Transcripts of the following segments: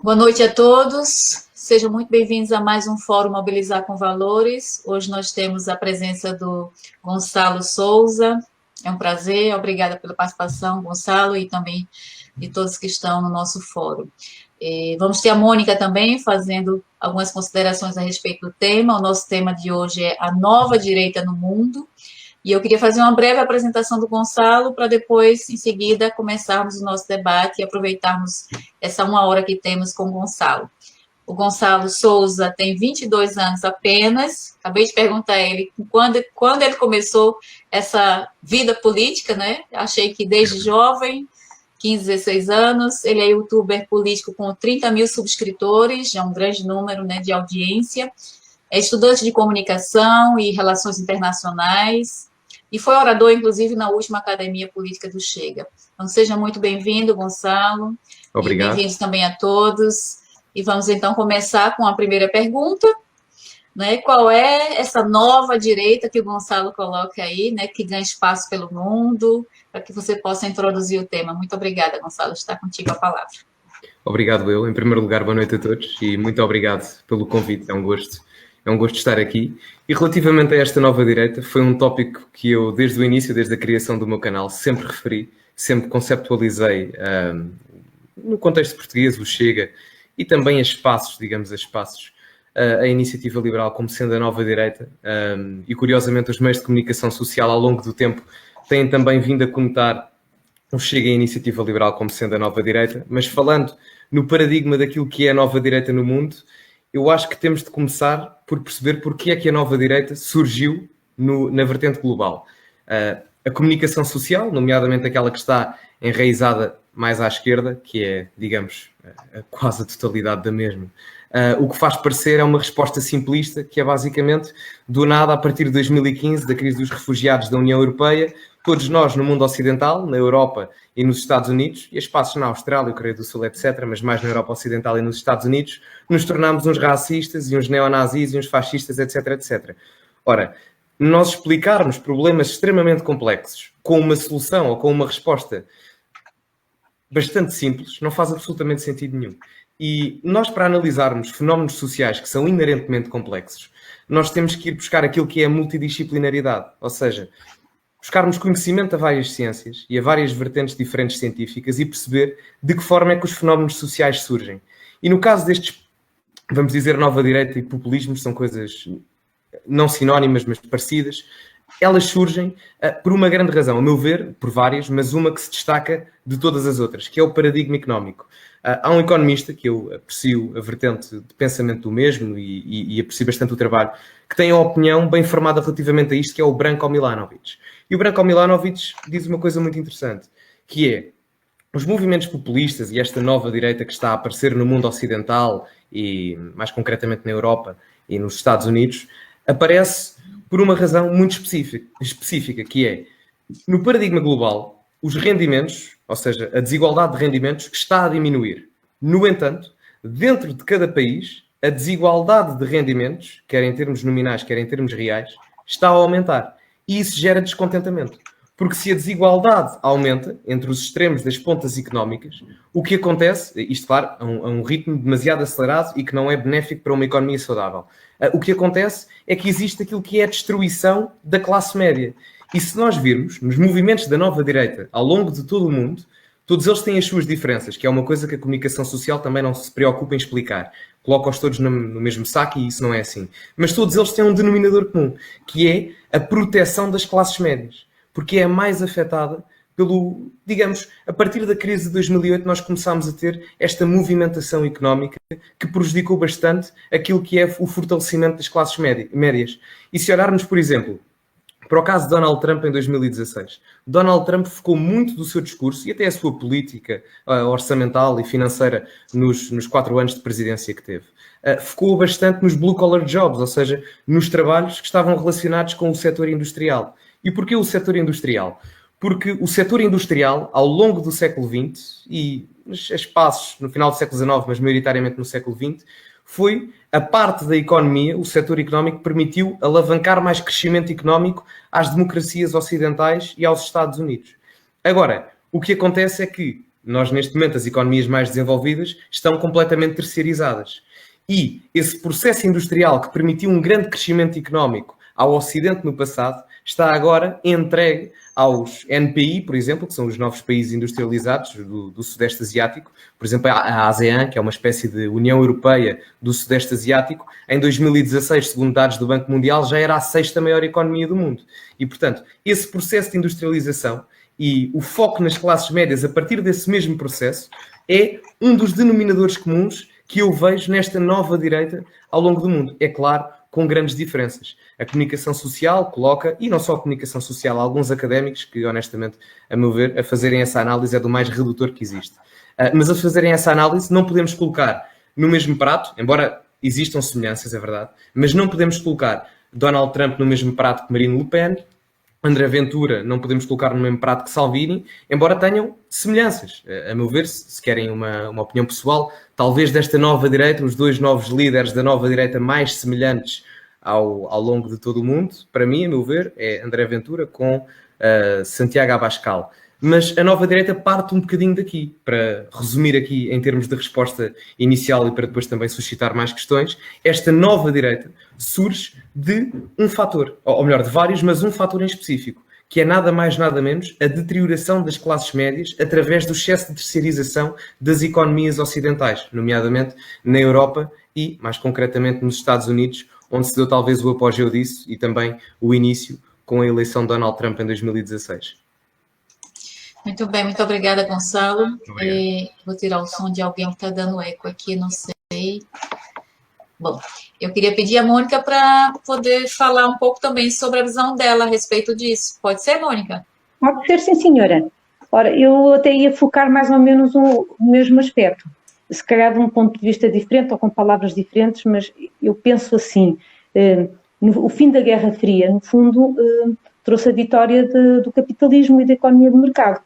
Boa noite a todos. Sejam muito bem-vindos a mais um Fórum Mobilizar com Valores. Hoje nós temos a presença do Gonçalo Souza. É um prazer, obrigada pela participação, Gonçalo, e também de todos que estão no nosso fórum. Vamos ter a Mônica também fazendo algumas considerações a respeito do tema. O nosso tema de hoje é a nova direita no mundo. E eu queria fazer uma breve apresentação do Gonçalo para depois, em seguida, começarmos o nosso debate e aproveitarmos essa uma hora que temos com o Gonçalo. O Gonçalo Souza tem 22 anos apenas. Acabei de perguntar a ele quando ele começou essa vida política, né? Achei que desde jovem, 15, 16 anos. Ele é youtuber político com 30 mil subscritores, já é um grande número, né, de audiência. É estudante de comunicação e relações internacionais. E foi orador, inclusive, na última Academia Política do Chega. Então, seja muito bem-vindo, Gonçalo. E Obrigado. bem-vindos também a todos. E vamos, então, começar com a primeira pergunta. Né? Qual é essa nova direita que o Gonçalo coloca aí, né, que ganha espaço pelo mundo, para que você possa introduzir o tema. Muito obrigada, Gonçalo. Está contigo a palavra. Obrigado, eu. Em primeiro lugar, boa noite a todos e muito obrigado pelo convite. É um gosto estar aqui. E relativamente a esta nova direita, foi um tópico que eu, desde o início, desde a criação do meu canal, sempre referi, sempre conceptualizei no contexto português, o Chega, e também a espaços, a Iniciativa Liberal como sendo a nova direita. E curiosamente, os meios de comunicação social ao longo do tempo têm também vindo a conotar o Chega e a Iniciativa Liberal como sendo a nova direita, mas falando no paradigma daquilo que é a nova direita no mundo, eu acho que temos de começar por perceber porque é que a nova direita surgiu na vertente global. A comunicação social, nomeadamente aquela que está enraizada mais à esquerda, que é, digamos, quase a totalidade da mesma, o que faz parecer é uma resposta simplista, que é basicamente, do nada, a partir de 2015, da crise dos refugiados da União Europeia, todos nós no mundo ocidental, na Europa e nos Estados Unidos, e a espaços na Austrália, Coreia do Sul, etc., mas mais na Europa Ocidental e nos Estados Unidos, nos tornámos uns racistas e uns neonazis e uns fascistas, etc., etc. Ora, nós explicarmos problemas extremamente complexos com uma solução ou com uma resposta bastante simples não faz absolutamente sentido nenhum. E nós, para analisarmos fenómenos sociais que são inerentemente complexos, nós temos que ir buscar aquilo que é a multidisciplinaridade, ou seja, buscarmos conhecimento a várias ciências e a várias vertentes diferentes científicas e perceber de que forma é que os fenómenos sociais surgem. E no caso destes, vamos dizer, nova direita e populismo, são coisas não sinónimas, mas parecidas, elas surgem por uma grande razão, a meu ver, por várias, mas uma que se destaca de todas as outras, que é o paradigma económico. Há um economista, que eu aprecio a vertente de pensamento do mesmo e aprecio bastante o trabalho, que tem a opinião bem formada relativamente a isto, que é o Branko Milanovic. E o Branko Milanovic diz uma coisa muito interessante, que é, os movimentos populistas e esta nova direita que está a aparecer no mundo ocidental e mais concretamente na Europa e nos Estados Unidos, aparece por uma razão muito específica, que é, no paradigma global, os rendimentos, ou seja, a desigualdade de rendimentos, está a diminuir. No entanto, dentro de cada país, a desigualdade de rendimentos, quer em termos nominais, quer em termos reais, está a aumentar. E isso gera descontentamento. Porque se a desigualdade aumenta entre os extremos das pontas económicas, o que acontece, isto claro, a um ritmo demasiado acelerado e que não é benéfico para uma economia saudável, o que acontece é que existe aquilo que é a destruição da classe média. E se nós virmos nos movimentos da nova direita ao longo de todo o mundo, todos eles têm as suas diferenças, que é uma coisa que a comunicação social também não se preocupa em explicar. Coloca-os todos no mesmo saco e isso não é assim. Mas todos eles têm um denominador comum, que é a proteção das classes médias. Porque é a mais afetada pelo, digamos, a partir da crise de 2008 nós começámos a ter esta movimentação económica que prejudicou bastante aquilo que é o fortalecimento das classes médias. E se olharmos, por exemplo, para o caso de Donald Trump em 2016, Donald Trump focou muito do seu discurso e até a sua política orçamental e financeira nos 4 anos de presidência que teve. Focou bastante nos blue-collar jobs, ou seja, nos trabalhos que estavam relacionados com o setor industrial. E porquê o setor industrial? Porque o setor industrial, ao longo do século XX, e a espaços no final do século XIX, mas maioritariamente no século XX, foi a parte da economia, o setor económico, que permitiu alavancar mais crescimento económico às democracias ocidentais e aos Estados Unidos. Agora, o que acontece é que Nós, neste momento, as economias mais desenvolvidas estão completamente terceirizadas. E esse processo industrial que permitiu um grande crescimento económico ao Ocidente no passado está agora entregue aos NPI, por exemplo, que são os novos países industrializados do Sudeste Asiático. Por exemplo, a ASEAN, que é uma espécie de União Europeia do Sudeste Asiático, em 2016, segundo dados do Banco Mundial, já era a sexta maior economia do mundo. E, portanto, esse processo de industrialização e o foco nas classes médias a partir desse mesmo processo é um dos denominadores comuns que eu vejo nesta nova direita ao longo do mundo. É claro, com grandes diferenças. A comunicação social coloca, e não só a comunicação social, há alguns académicos que, honestamente, a meu ver, a fazerem essa análise é do mais redutor que existe. Mas a fazerem essa análise não podemos colocar no mesmo prato, embora existam semelhanças, é verdade, mas não podemos colocar Donald Trump no mesmo prato que Marine Le Pen, André Ventura não podemos colocar no mesmo prato que Salvini, embora tenham semelhanças. A meu ver, se querem uma opinião pessoal, talvez desta nova direita, os dois novos líderes da nova direita mais semelhantes ao longo de todo o mundo, para mim, a meu ver, é André Ventura com Santiago Abascal. Mas a nova direita parte um bocadinho daqui, para resumir aqui em termos de resposta inicial e para depois também suscitar mais questões. Esta nova direita surge de um fator, ou melhor, de vários, mas um fator em específico, que é nada mais, nada menos a deterioração das classes médias através do excesso de terceirização das economias ocidentais, nomeadamente na Europa e, mais concretamente, nos Estados Unidos, onde se deu talvez o apogeu disso e também o início com a eleição de Donald Trump em 2016. Muito bem, muito obrigada, Gonçalo. Vou tirar o som de alguém que está dando eco aqui, não sei. Bom, eu queria pedir a Mônica para poder falar um pouco também sobre a visão dela a respeito disso. Pode ser, Mônica? Pode ser, sim, senhora. Ora, eu até ia focar mais ou menos o mesmo aspecto. Se calhar de um ponto de vista diferente ou com palavras diferentes, mas eu penso assim, o fim da Guerra Fria, no fundo, trouxe a vitória do capitalismo e da economia de mercado.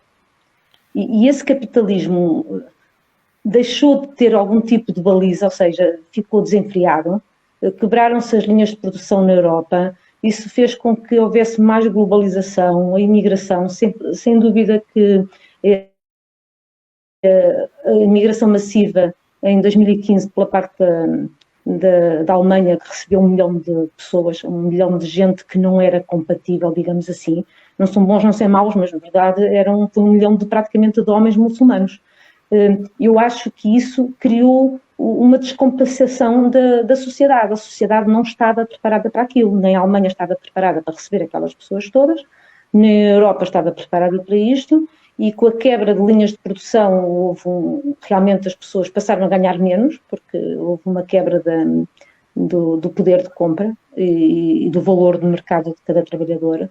E esse capitalismo deixou de ter algum tipo de baliza, ou seja, ficou desenfreado, quebraram-se as linhas de produção na Europa, isso fez com que houvesse mais globalização, a imigração, sem dúvida que a imigração massiva em 2015 pela parte da Alemanha, que recebeu 1 milhão de pessoas, 1 milhão de gente que não era compatível, digamos assim, não são bons, não são maus, mas na verdade foi 1 milhão praticamente de homens muçulmanos. Eu acho que isso criou uma descompensação da sociedade. A sociedade não estava preparada para aquilo, nem a Alemanha estava preparada para receber aquelas pessoas todas, nem a Europa estava preparada para isto, e com a quebra de linhas de produção realmente as pessoas passaram a ganhar menos, porque houve uma quebra do poder de compra e do valor de mercado de cada trabalhadora.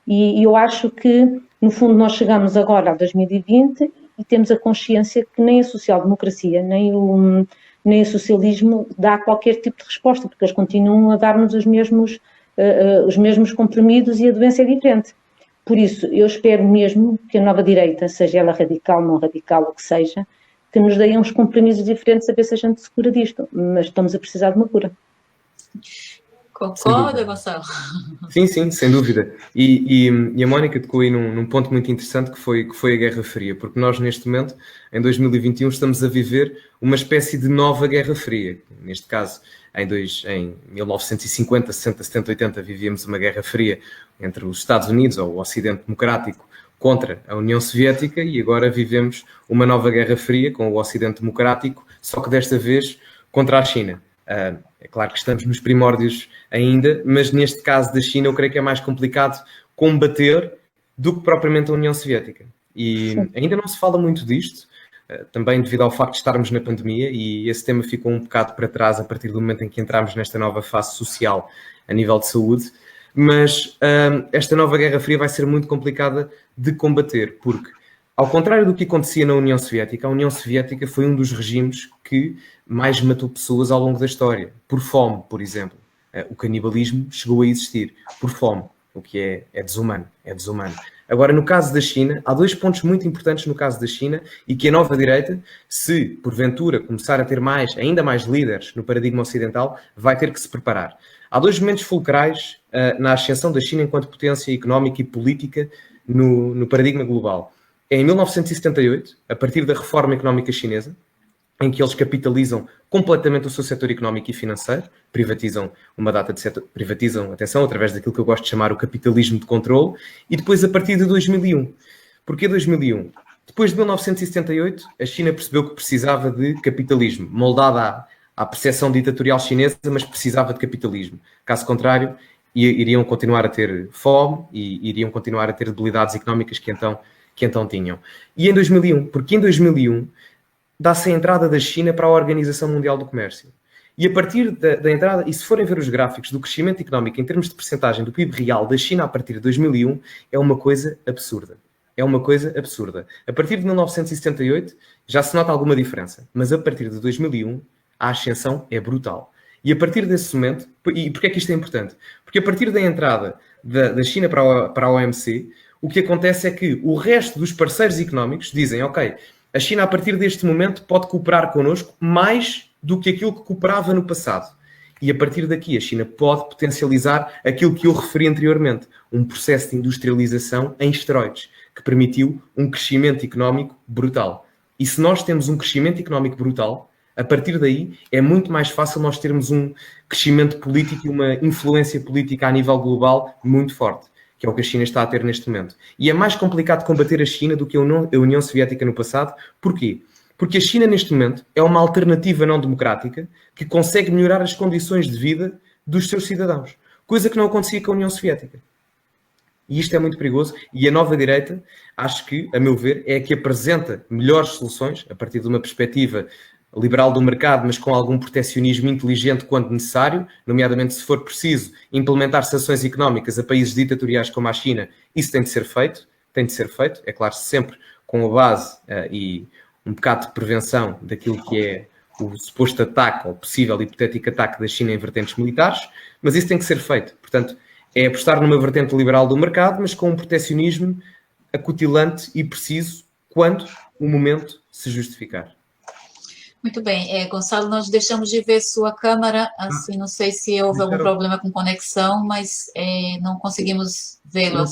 E eu acho que, no fundo, nós chegamos agora a 2020 e temos a consciência que nem a social-democracia, nem o socialismo dá qualquer tipo de resposta, porque eles continuam a dar-nos os mesmos comprimidos e a doença é diferente. Por isso, eu espero mesmo que a nova direita, seja ela radical, não radical, o que seja, que nos deem uns compromissos diferentes a ver se a gente se cura disto, mas estamos a precisar de uma cura. Concorda, Gonçalo? Sim, sem dúvida. E a Mónica tocou aí num ponto muito interessante que foi a Guerra Fria, porque nós neste momento, em 2021, estamos a viver uma espécie de nova Guerra Fria. Neste caso, em 1950, 60, 70, 80, vivíamos uma Guerra Fria entre os Estados Unidos, ou o Ocidente Democrático, contra a União Soviética, e agora vivemos uma nova Guerra Fria com o Ocidente Democrático, só que desta vez contra a China. É claro que estamos nos primórdios ainda, mas neste caso da China eu creio que é mais complicado combater do que propriamente a União Soviética. E ainda não se fala muito disto, também devido ao facto de estarmos na pandemia, e esse tema ficou um bocado para trás a partir do momento em que entramos nesta nova fase social a nível de saúde, mas esta nova Guerra Fria vai ser muito complicada de combater, porque, ao contrário do que acontecia na União Soviética, a União Soviética foi um dos regimes que mais matou pessoas ao longo da história, por fome, por exemplo. O canibalismo chegou a existir por fome, o que é desumano, é desumano. Agora, no caso da China, há 2 pontos muito importantes no caso da China e que a nova direita, se porventura começar a ter ainda mais líderes no paradigma ocidental, vai ter que se preparar. Há 2 momentos fulcrais na ascensão da China enquanto potência económica e política no paradigma global. é em 1978, a partir da reforma económica chinesa, em que eles capitalizam completamente o seu setor económico e financeiro, privatizam uma data de setor, privatizam, atenção, através daquilo que eu gosto de chamar o capitalismo de controle, e depois a partir de 2001. Porquê 2001? Depois de 1978, a China percebeu que precisava de capitalismo, moldada à percepção ditatorial chinesa, mas precisava de capitalismo. Caso contrário, iriam continuar a ter fome e iriam continuar a ter debilidades económicas que então tinham. E em 2001, porque em 2001 dá-se a entrada da China para a Organização Mundial do Comércio. E a partir da entrada, e se forem ver os gráficos do crescimento económico em termos de percentagem do PIB real da China a partir de 2001, é uma coisa absurda. É uma coisa absurda. A partir de 1978 já se nota alguma diferença, mas a partir de 2001 a ascensão é brutal. E a partir desse momento, e porquê é que isto é importante? Porque a partir da entrada da China para a OMC, o que acontece é que o resto dos parceiros económicos dizem, ok, a China a partir deste momento pode cooperar connosco mais do que aquilo que cooperava no passado. E a partir daqui a China pode potencializar aquilo que eu referi anteriormente, um processo de industrialização em esteroides, que permitiu um crescimento económico brutal. E se nós temos um crescimento económico brutal, a partir daí é muito mais fácil nós termos um crescimento político e uma influência política a nível global muito forte, que é o que a China está a ter neste momento. E é mais complicado combater a China do que a União Soviética no passado. Porquê? Porque a China, neste momento, é uma alternativa não democrática que consegue melhorar as condições de vida dos seus cidadãos. Coisa que não acontecia com a União Soviética. E isto é muito perigoso. E a nova direita, acho que, a meu ver, é a que apresenta melhores soluções, a partir de uma perspectiva liberal do mercado, mas com algum protecionismo inteligente quando necessário, nomeadamente se for preciso implementar sanções económicas a países ditatoriais como a China, isso tem de ser feito, é claro, sempre com a base e um bocado de prevenção daquilo que é o suposto ataque, ou possível hipotético ataque da China em vertentes militares, mas isso tem que ser feito. Portanto, é apostar numa vertente liberal do mercado, mas com um protecionismo acutilante e preciso quando o momento se justificar. Muito bem. Gonçalo, nós deixamos de ver sua câmera, assim, não sei se houve algum problema com conexão, mas não conseguimos vê-lo.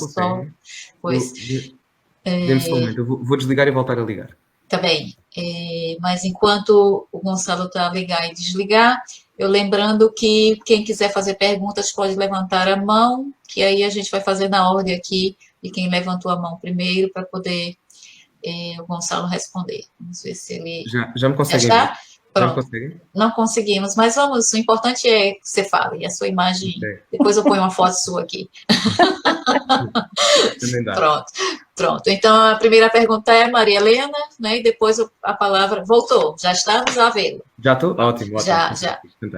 Pois. Dê-me só um momento, eu vou desligar e voltar a ligar. Tá bem. Mas enquanto o Gonçalo está a ligar e desligar, eu lembrando que quem quiser fazer perguntas pode levantar a mão, que aí a gente vai fazer na ordem aqui de quem levantou a mão primeiro para poder o Gonçalo responder. Vamos ver se ele... Já me conseguem já está? ver? Pronto. Já me conseguem? Não conseguimos, mas vamos, o importante é que você fale, a sua imagem, okay. Depois eu ponho uma foto sua aqui. Também dá. Pronto. Então, a primeira pergunta é Maria Helena, né, e depois a palavra... Voltou, já estamos a vê-lo. Já estou? Ótimo. Já.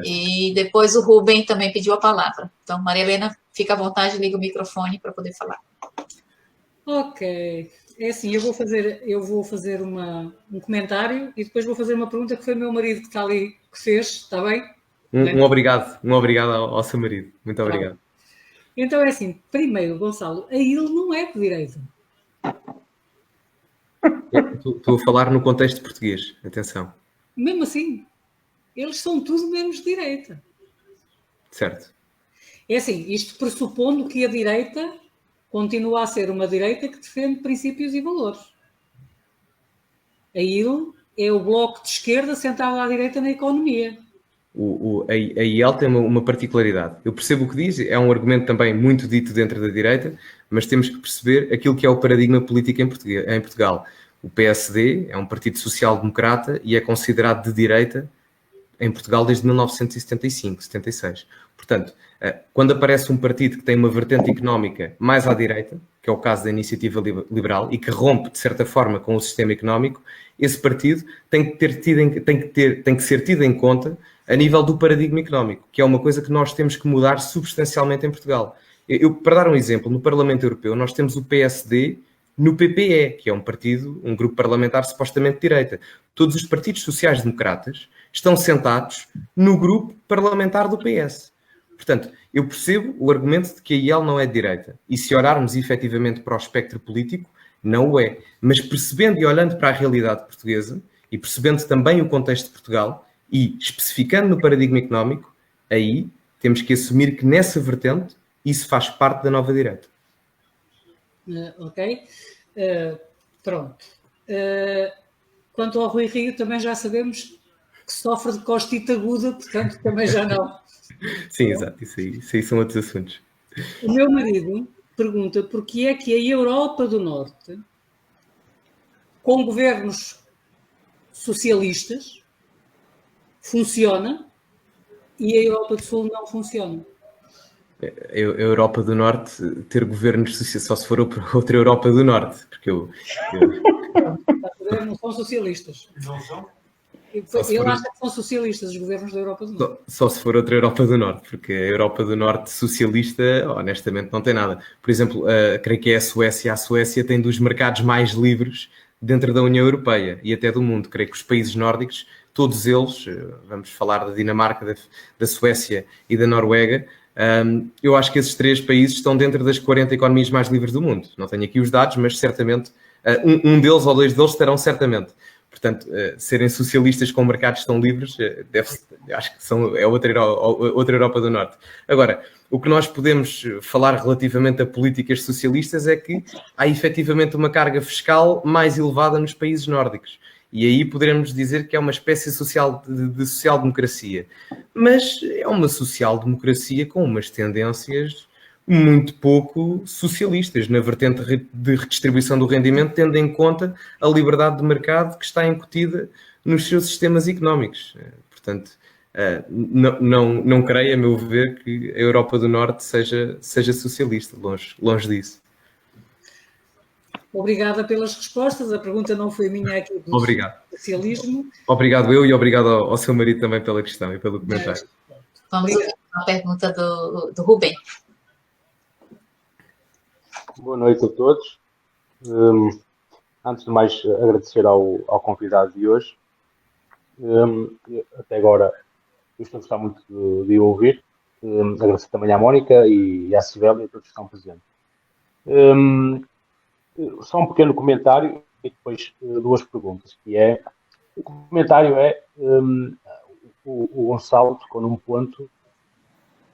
E depois o Rubem também pediu a palavra. Então, Maria Helena, fica à vontade, liga o microfone para poder falar. Ok. É assim, eu vou fazer um comentário e depois vou fazer uma pergunta que foi o meu marido que está ali que fez, está bem? Um obrigado ao seu marido. Muito obrigado. Então é assim, primeiro, Gonçalo, a IL não é de direita. Estou a falar no contexto português, atenção. Mesmo assim, eles são tudo menos de direita. Certo. É assim, isto pressupondo que a direita continua a ser uma direita que defende princípios e valores. A IL é o bloco de esquerda sentado à direita na economia. A IEL tem uma particularidade. Eu percebo o que diz, é um argumento também muito dito dentro da direita, mas temos que perceber aquilo que é o paradigma político em Portugal. O PSD é um partido social-democrata e é considerado de direita em Portugal desde 1975, 76. Portanto, quando aparece um partido que tem uma vertente económica mais à direita, que é o caso da Iniciativa Liberal, e que rompe, de certa forma, com o sistema económico, esse partido tem que ser tido em conta a nível do paradigma económico, que é uma coisa que nós temos que mudar substancialmente em Portugal. Para dar um exemplo, no Parlamento Europeu nós temos o PSD no PPE, que é um grupo parlamentar supostamente de direita. Todos os partidos sociais-democratas estão sentados no grupo parlamentar do PS. Portanto, eu percebo o argumento de que a IEL não é de direita. E se olharmos efetivamente para o espectro político, não o é. Mas percebendo e olhando para a realidade portuguesa e percebendo também o contexto de Portugal e especificando no paradigma económico, aí temos que assumir que nessa vertente isso faz parte da nova direita. Ok. Pronto. Quanto ao Rui Rio, também já sabemos que sofre de costite aguda, portanto também já não. Sim, exato, isso aí são outros assuntos. O meu marido pergunta porque é que a Europa do Norte, com governos socialistas, funciona e a Europa do Sul não funciona. A Europa do Norte ter governos socialistas, só se for outra Europa do Norte, porque Não são socialistas. Não são? Ele for... acha que são socialistas os governos da Europa do Norte. Só se for outra Europa do Norte, porque a Europa do Norte socialista, honestamente, não tem nada. Por exemplo, creio que é a Suécia. A Suécia tem dos mercados mais livres dentro da União Europeia e até do mundo. Creio que os países nórdicos, todos eles, vamos falar da Dinamarca, da Suécia e da Noruega, eu acho que esses 3 países estão dentro das 40 economias mais livres do mundo. Não tenho aqui os dados, mas certamente um deles ou 2 deles estarão certamente. Portanto, serem socialistas com mercados tão livres, acho que é outra Europa do Norte. Agora, o que nós podemos falar relativamente a políticas socialistas é que há efetivamente uma carga fiscal mais elevada nos países nórdicos. E aí poderemos dizer que é uma espécie de social-democracia. Mas é uma social-democracia com umas tendências muito pouco socialistas, na vertente de redistribuição do rendimento, tendo em conta a liberdade de mercado que está incutida nos seus sistemas económicos. Portanto, não creio, a meu ver, que a Europa do Norte seja socialista, longe disso. Obrigada pelas respostas. A pergunta não foi minha aqui do socialismo. Obrigado eu e obrigado ao seu marido também pela questão e pelo comentário. Vamos à pergunta do Rubem. Boa noite a todos. Antes de mais, agradecer ao convidado de hoje. Até agora, eu estou a gostar muito de ouvir. Agradecer também à Mónica e à Cibele e a todos que estão presentes. Só um pequeno comentário e depois 2 perguntas. O comentário é, o Gonçalo tocou num ponto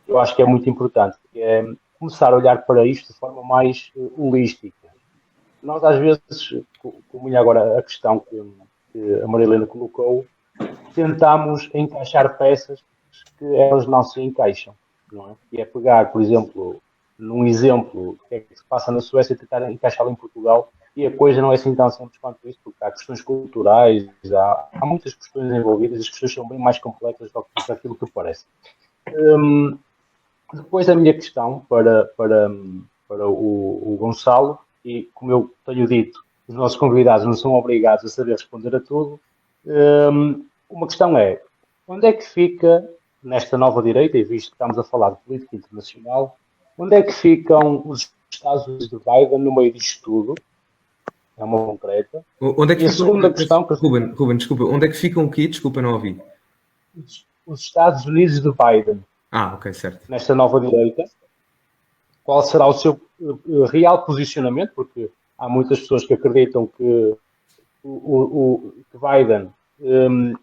que eu acho que é muito importante, que é começar a olhar para isto de forma mais holística. Nós, às vezes, como agora a questão que a Marilena colocou, tentamos encaixar peças que elas não se encaixam. Não é? E é pegar, por exemplo, num exemplo do que é que se passa na Suécia e tentar encaixá-lo em Portugal, e a coisa não é assim tão simples quanto isso, porque há questões culturais, há muitas questões envolvidas, as questões são bem mais complexas do que aquilo que parece. Depois a minha questão para o Gonçalo, e como eu tenho dito, os nossos convidados não são obrigados a saber responder a tudo. Uma questão é, onde é que fica, nesta nova direita, e visto que estamos a falar de política internacional, onde é que ficam os Estados Unidos de Biden no meio disto tudo? É uma concreta. Onde é que e a segunda questão... Ruben, desculpa, onde é que ficam o quê? Desculpa, não ouvi. Os Estados Unidos de Biden. Ok, certo. Nesta nova direita, qual será o seu real posicionamento? Porque há muitas pessoas que acreditam que o Biden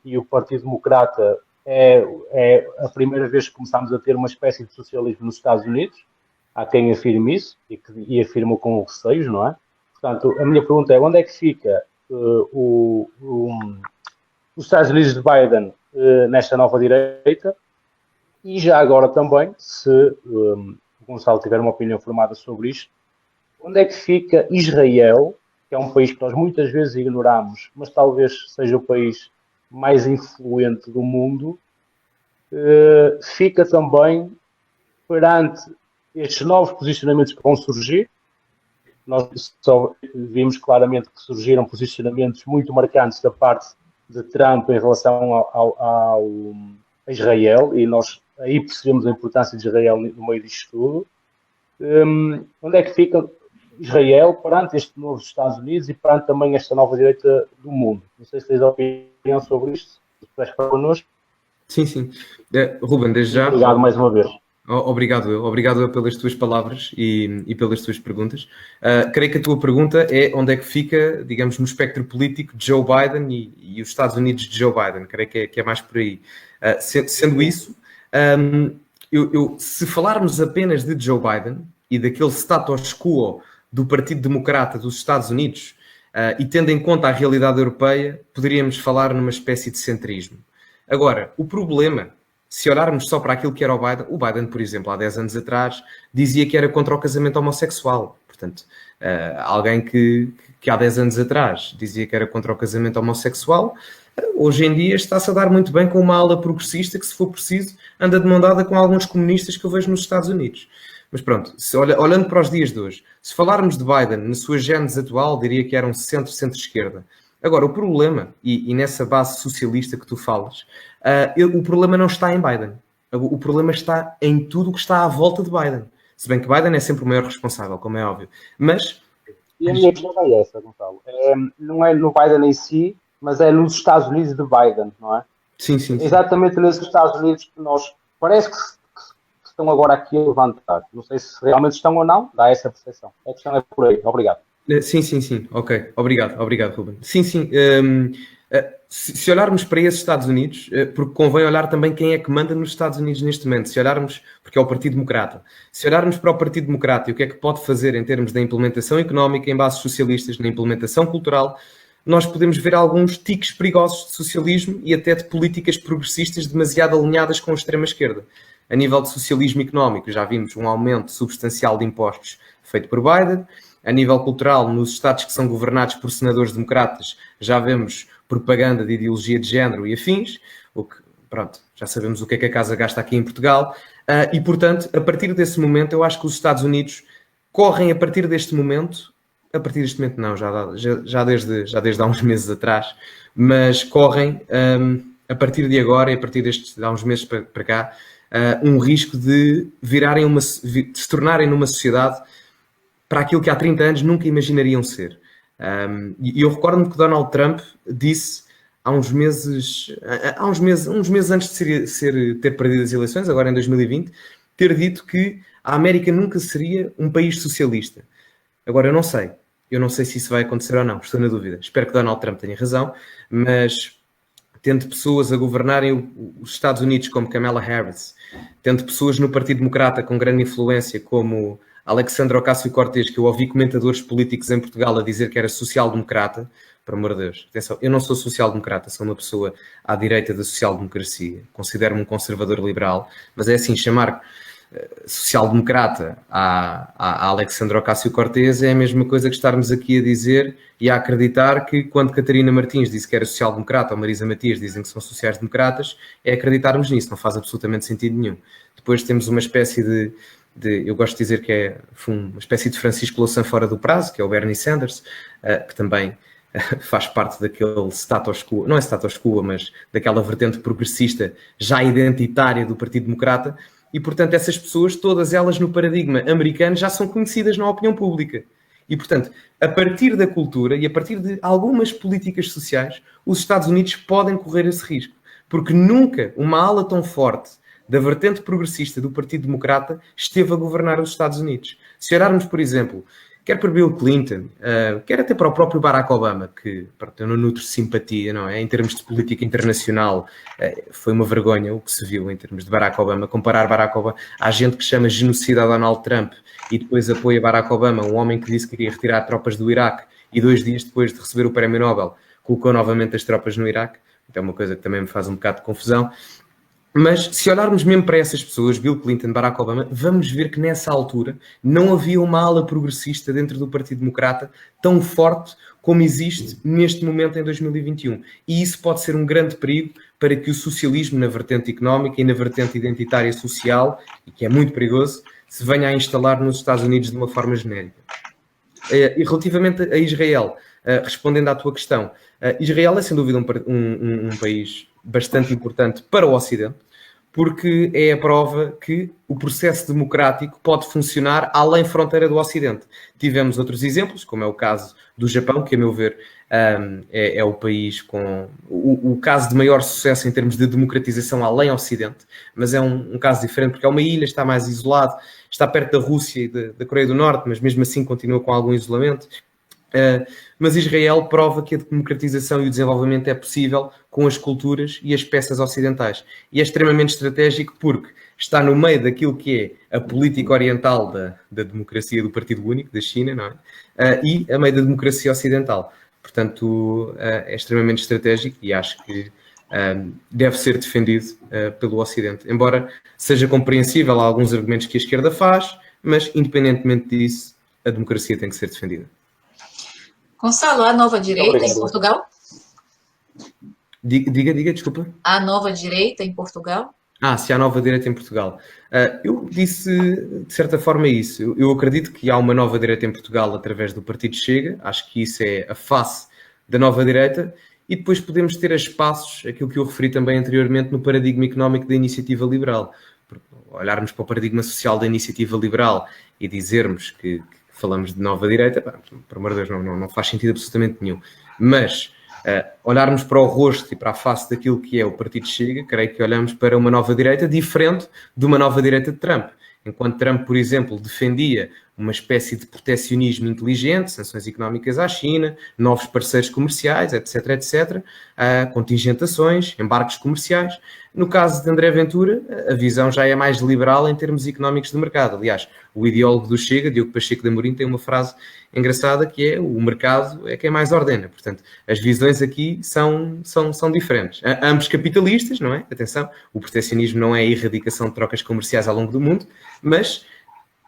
e o Partido Democrata é a primeira vez que começamos a ter uma espécie de socialismo nos Estados Unidos. Há quem afirme isso e afirma com receios, não é? Portanto, a minha pergunta é, onde é que fica os Estados Unidos de Biden nesta nova direita? E já agora também, se o Gonçalo tiver uma opinião formada sobre isto, onde é que fica Israel, que é um país que nós muitas vezes ignoramos, mas talvez seja o país mais influente do mundo, fica também perante estes novos posicionamentos que vão surgir. Nós só vimos claramente que surgiram posicionamentos muito marcantes da parte de Trump em relação a Israel, e nós aí percebemos a importância de Israel no meio disto tudo. Onde é que fica Israel perante este novo Estados Unidos e perante também esta nova direita do mundo? Não sei se tens opinião sobre isto, se puderes falar connosco. Sim. Ruben, desde já... Obrigado mais uma vez. Obrigado pelas tuas palavras e pelas tuas perguntas. Creio que a tua pergunta é onde é que fica, digamos, no espectro político de Joe Biden e os Estados Unidos de Joe Biden. Creio que é mais por aí. Sendo isso, se falarmos apenas de Joe Biden e daquele status quo do Partido Democrata dos Estados Unidos, E tendo em conta a realidade europeia, poderíamos falar numa espécie de centrismo. Agora, o problema, se olharmos só para aquilo que era o Biden, por exemplo, há 10 anos atrás, dizia que era contra o casamento homossexual. Portanto, alguém que há 10 anos atrás dizia que era contra o casamento homossexual, hoje em dia está-se a dar muito bem com uma ala progressista que, se for preciso, anda de mão dada com alguns comunistas que eu vejo nos Estados Unidos. Mas pronto, olhando para os dias de hoje, se falarmos de Biden na sua gênese atual, diria que era um centro-esquerda. Agora, o problema, e nessa base socialista que tu falas, o problema não está em Biden. O problema está em tudo o que está à volta de Biden. Se bem que Biden é sempre o maior responsável, como é óbvio. Mas... E a minha questão é essa, Gonçalo. Não é no Biden em si, mas é nos Estados Unidos de Biden, não é? Sim, sim, sim. Exatamente nesses Estados Unidos que nós... Parece que estão agora aqui a levantar. Não sei se realmente estão ou não, dá essa percepção. A questão é por aí. Obrigado. Sim. Ok. Obrigado, Ruben. Sim. Se olharmos para esses Estados Unidos, porque convém olhar também quem é que manda nos Estados Unidos neste momento. Se olharmos, porque é o Partido Democrata. Se olharmos para o Partido Democrata e o que é que pode fazer em termos da implementação económica, em bases socialistas, na implementação cultural, nós podemos ver alguns tiques perigosos de socialismo e até de políticas progressistas demasiado alinhadas com a extrema-esquerda. A nível de socialismo económico, já vimos um aumento substancial de impostos feito por Biden. A nível cultural, nos Estados que são governados por senadores democratas, já vemos propaganda de ideologia de género e afins, o que, pronto, já sabemos o que é que a casa gasta aqui em Portugal. E, portanto, a partir desse momento, eu acho que os Estados Unidos correm a partir deste momento não, já desde há uns meses atrás, mas correm a partir de agora e a partir de há uns meses para cá, um risco de de se tornarem numa sociedade para aquilo que há 30 anos nunca imaginariam ser. E eu recordo-me que Donald Trump disse uns meses antes de ter perdido as eleições, agora em 2020, ter dito que a América nunca seria um país socialista. Agora, eu não sei se isso vai acontecer ou não, estou na dúvida. Espero que Donald Trump tenha razão, mas tendo pessoas a governarem os Estados Unidos como Kamala Harris, tendo pessoas no Partido Democrata com grande influência como Alexandre Ocasio-Cortez, que eu ouvi comentadores políticos em Portugal a dizer que era social-democrata, por amor de Deus, atenção, eu não sou social-democrata, sou uma pessoa à direita da social-democracia, considero-me um conservador liberal, mas é assim, chamar social-democrata a Alexandre Ocasio-Cortez é a mesma coisa que estarmos aqui a dizer e a acreditar que quando Catarina Martins disse que era social-democrata ou Marisa Matias dizem que são sociais-democratas, é acreditarmos nisso, não faz absolutamente sentido nenhum. Depois temos uma espécie de eu gosto de dizer que é uma espécie de Francisco Louçã fora do prazo, que é o Bernie Sanders, que também faz parte daquele status quo, não é status quo, mas daquela vertente progressista já identitária do Partido Democrata, e portanto essas pessoas, todas elas no paradigma americano, já são conhecidas na opinião pública. E portanto, a partir da cultura e a partir de algumas políticas sociais, os Estados Unidos podem correr esse risco, porque nunca uma ala tão forte da vertente progressista do Partido Democrata esteve a governar os Estados Unidos. Se olharmos, por exemplo, quer para Bill Clinton, quer até para o próprio Barack Obama, que eu não nutro simpatia, não é? Em termos de política internacional, foi uma vergonha o que se viu em termos de Barack Obama. Comparar Barack Obama, há gente que chama genocida a Donald Trump e depois apoia Barack Obama, um homem que disse que queria retirar tropas do Iraque e 2 dias depois de receber o Prémio Nobel colocou novamente as tropas no Iraque. Então é uma coisa que também me faz um bocado de confusão. Mas se olharmos mesmo para essas pessoas, Bill Clinton, Barack Obama, vamos ver que nessa altura não havia uma ala progressista dentro do Partido Democrata tão forte como existe neste momento em 2021. E isso pode ser um grande perigo para que o socialismo na vertente económica e na vertente identitária social, e que é muito perigoso, se venha a instalar nos Estados Unidos de uma forma genérica. E relativamente a Israel, respondendo à tua questão, Israel é sem dúvida um país bastante importante para o Ocidente, porque é a prova que o processo democrático pode funcionar além fronteira do Ocidente. Tivemos outros exemplos, como é o caso do Japão, que a meu ver é o país com o caso de maior sucesso em termos de democratização além Ocidente, mas é um caso diferente porque é uma ilha, está mais isolado, está perto da Rússia e da Coreia do Norte, mas mesmo assim continua com algum isolamento. Mas Israel prova que a democratização e o desenvolvimento é possível com as culturas e as peças ocidentais. E é extremamente estratégico porque está no meio daquilo que é a política oriental da democracia do Partido Único, da China, não é? E a meio da democracia ocidental. Portanto, é extremamente estratégico e acho que deve ser defendido pelo Ocidente. Embora seja compreensível alguns argumentos que a esquerda faz, mas independentemente disso, a democracia tem que ser defendida. Gonçalo, há nova direita em Portugal? Diga, desculpa. Há nova direita em Portugal? Se há nova direita em Portugal. Eu disse, de certa forma, isso. Eu acredito que há uma nova direita em Portugal através do Partido Chega. Acho que isso é a face da nova direita. E depois podemos ter a espaços, aquilo que eu referi também anteriormente, no paradigma económico da iniciativa liberal. Porque olharmos para o paradigma social da iniciativa liberal e dizermos que falamos de nova direita, por amor de Deus, não faz sentido absolutamente nenhum. Mas olharmos para o rosto e para a face daquilo que é o Partido Chega, creio que olhamos para uma nova direita diferente de uma nova direita de Trump. Enquanto Trump, por exemplo, defendia uma espécie de protecionismo inteligente, sanções económicas à China, novos parceiros comerciais, etc., contingentações, embarques comerciais. No caso de André Ventura, a visão já é mais liberal em termos económicos do mercado. Aliás, o ideólogo do Chega, Diogo Pacheco de Amorim, tem uma frase engraçada que é: o mercado é quem mais ordena. Portanto, as visões aqui são diferentes. Ambos capitalistas, não é? Atenção, o protecionismo não é a erradicação de trocas comerciais ao longo do mundo, mas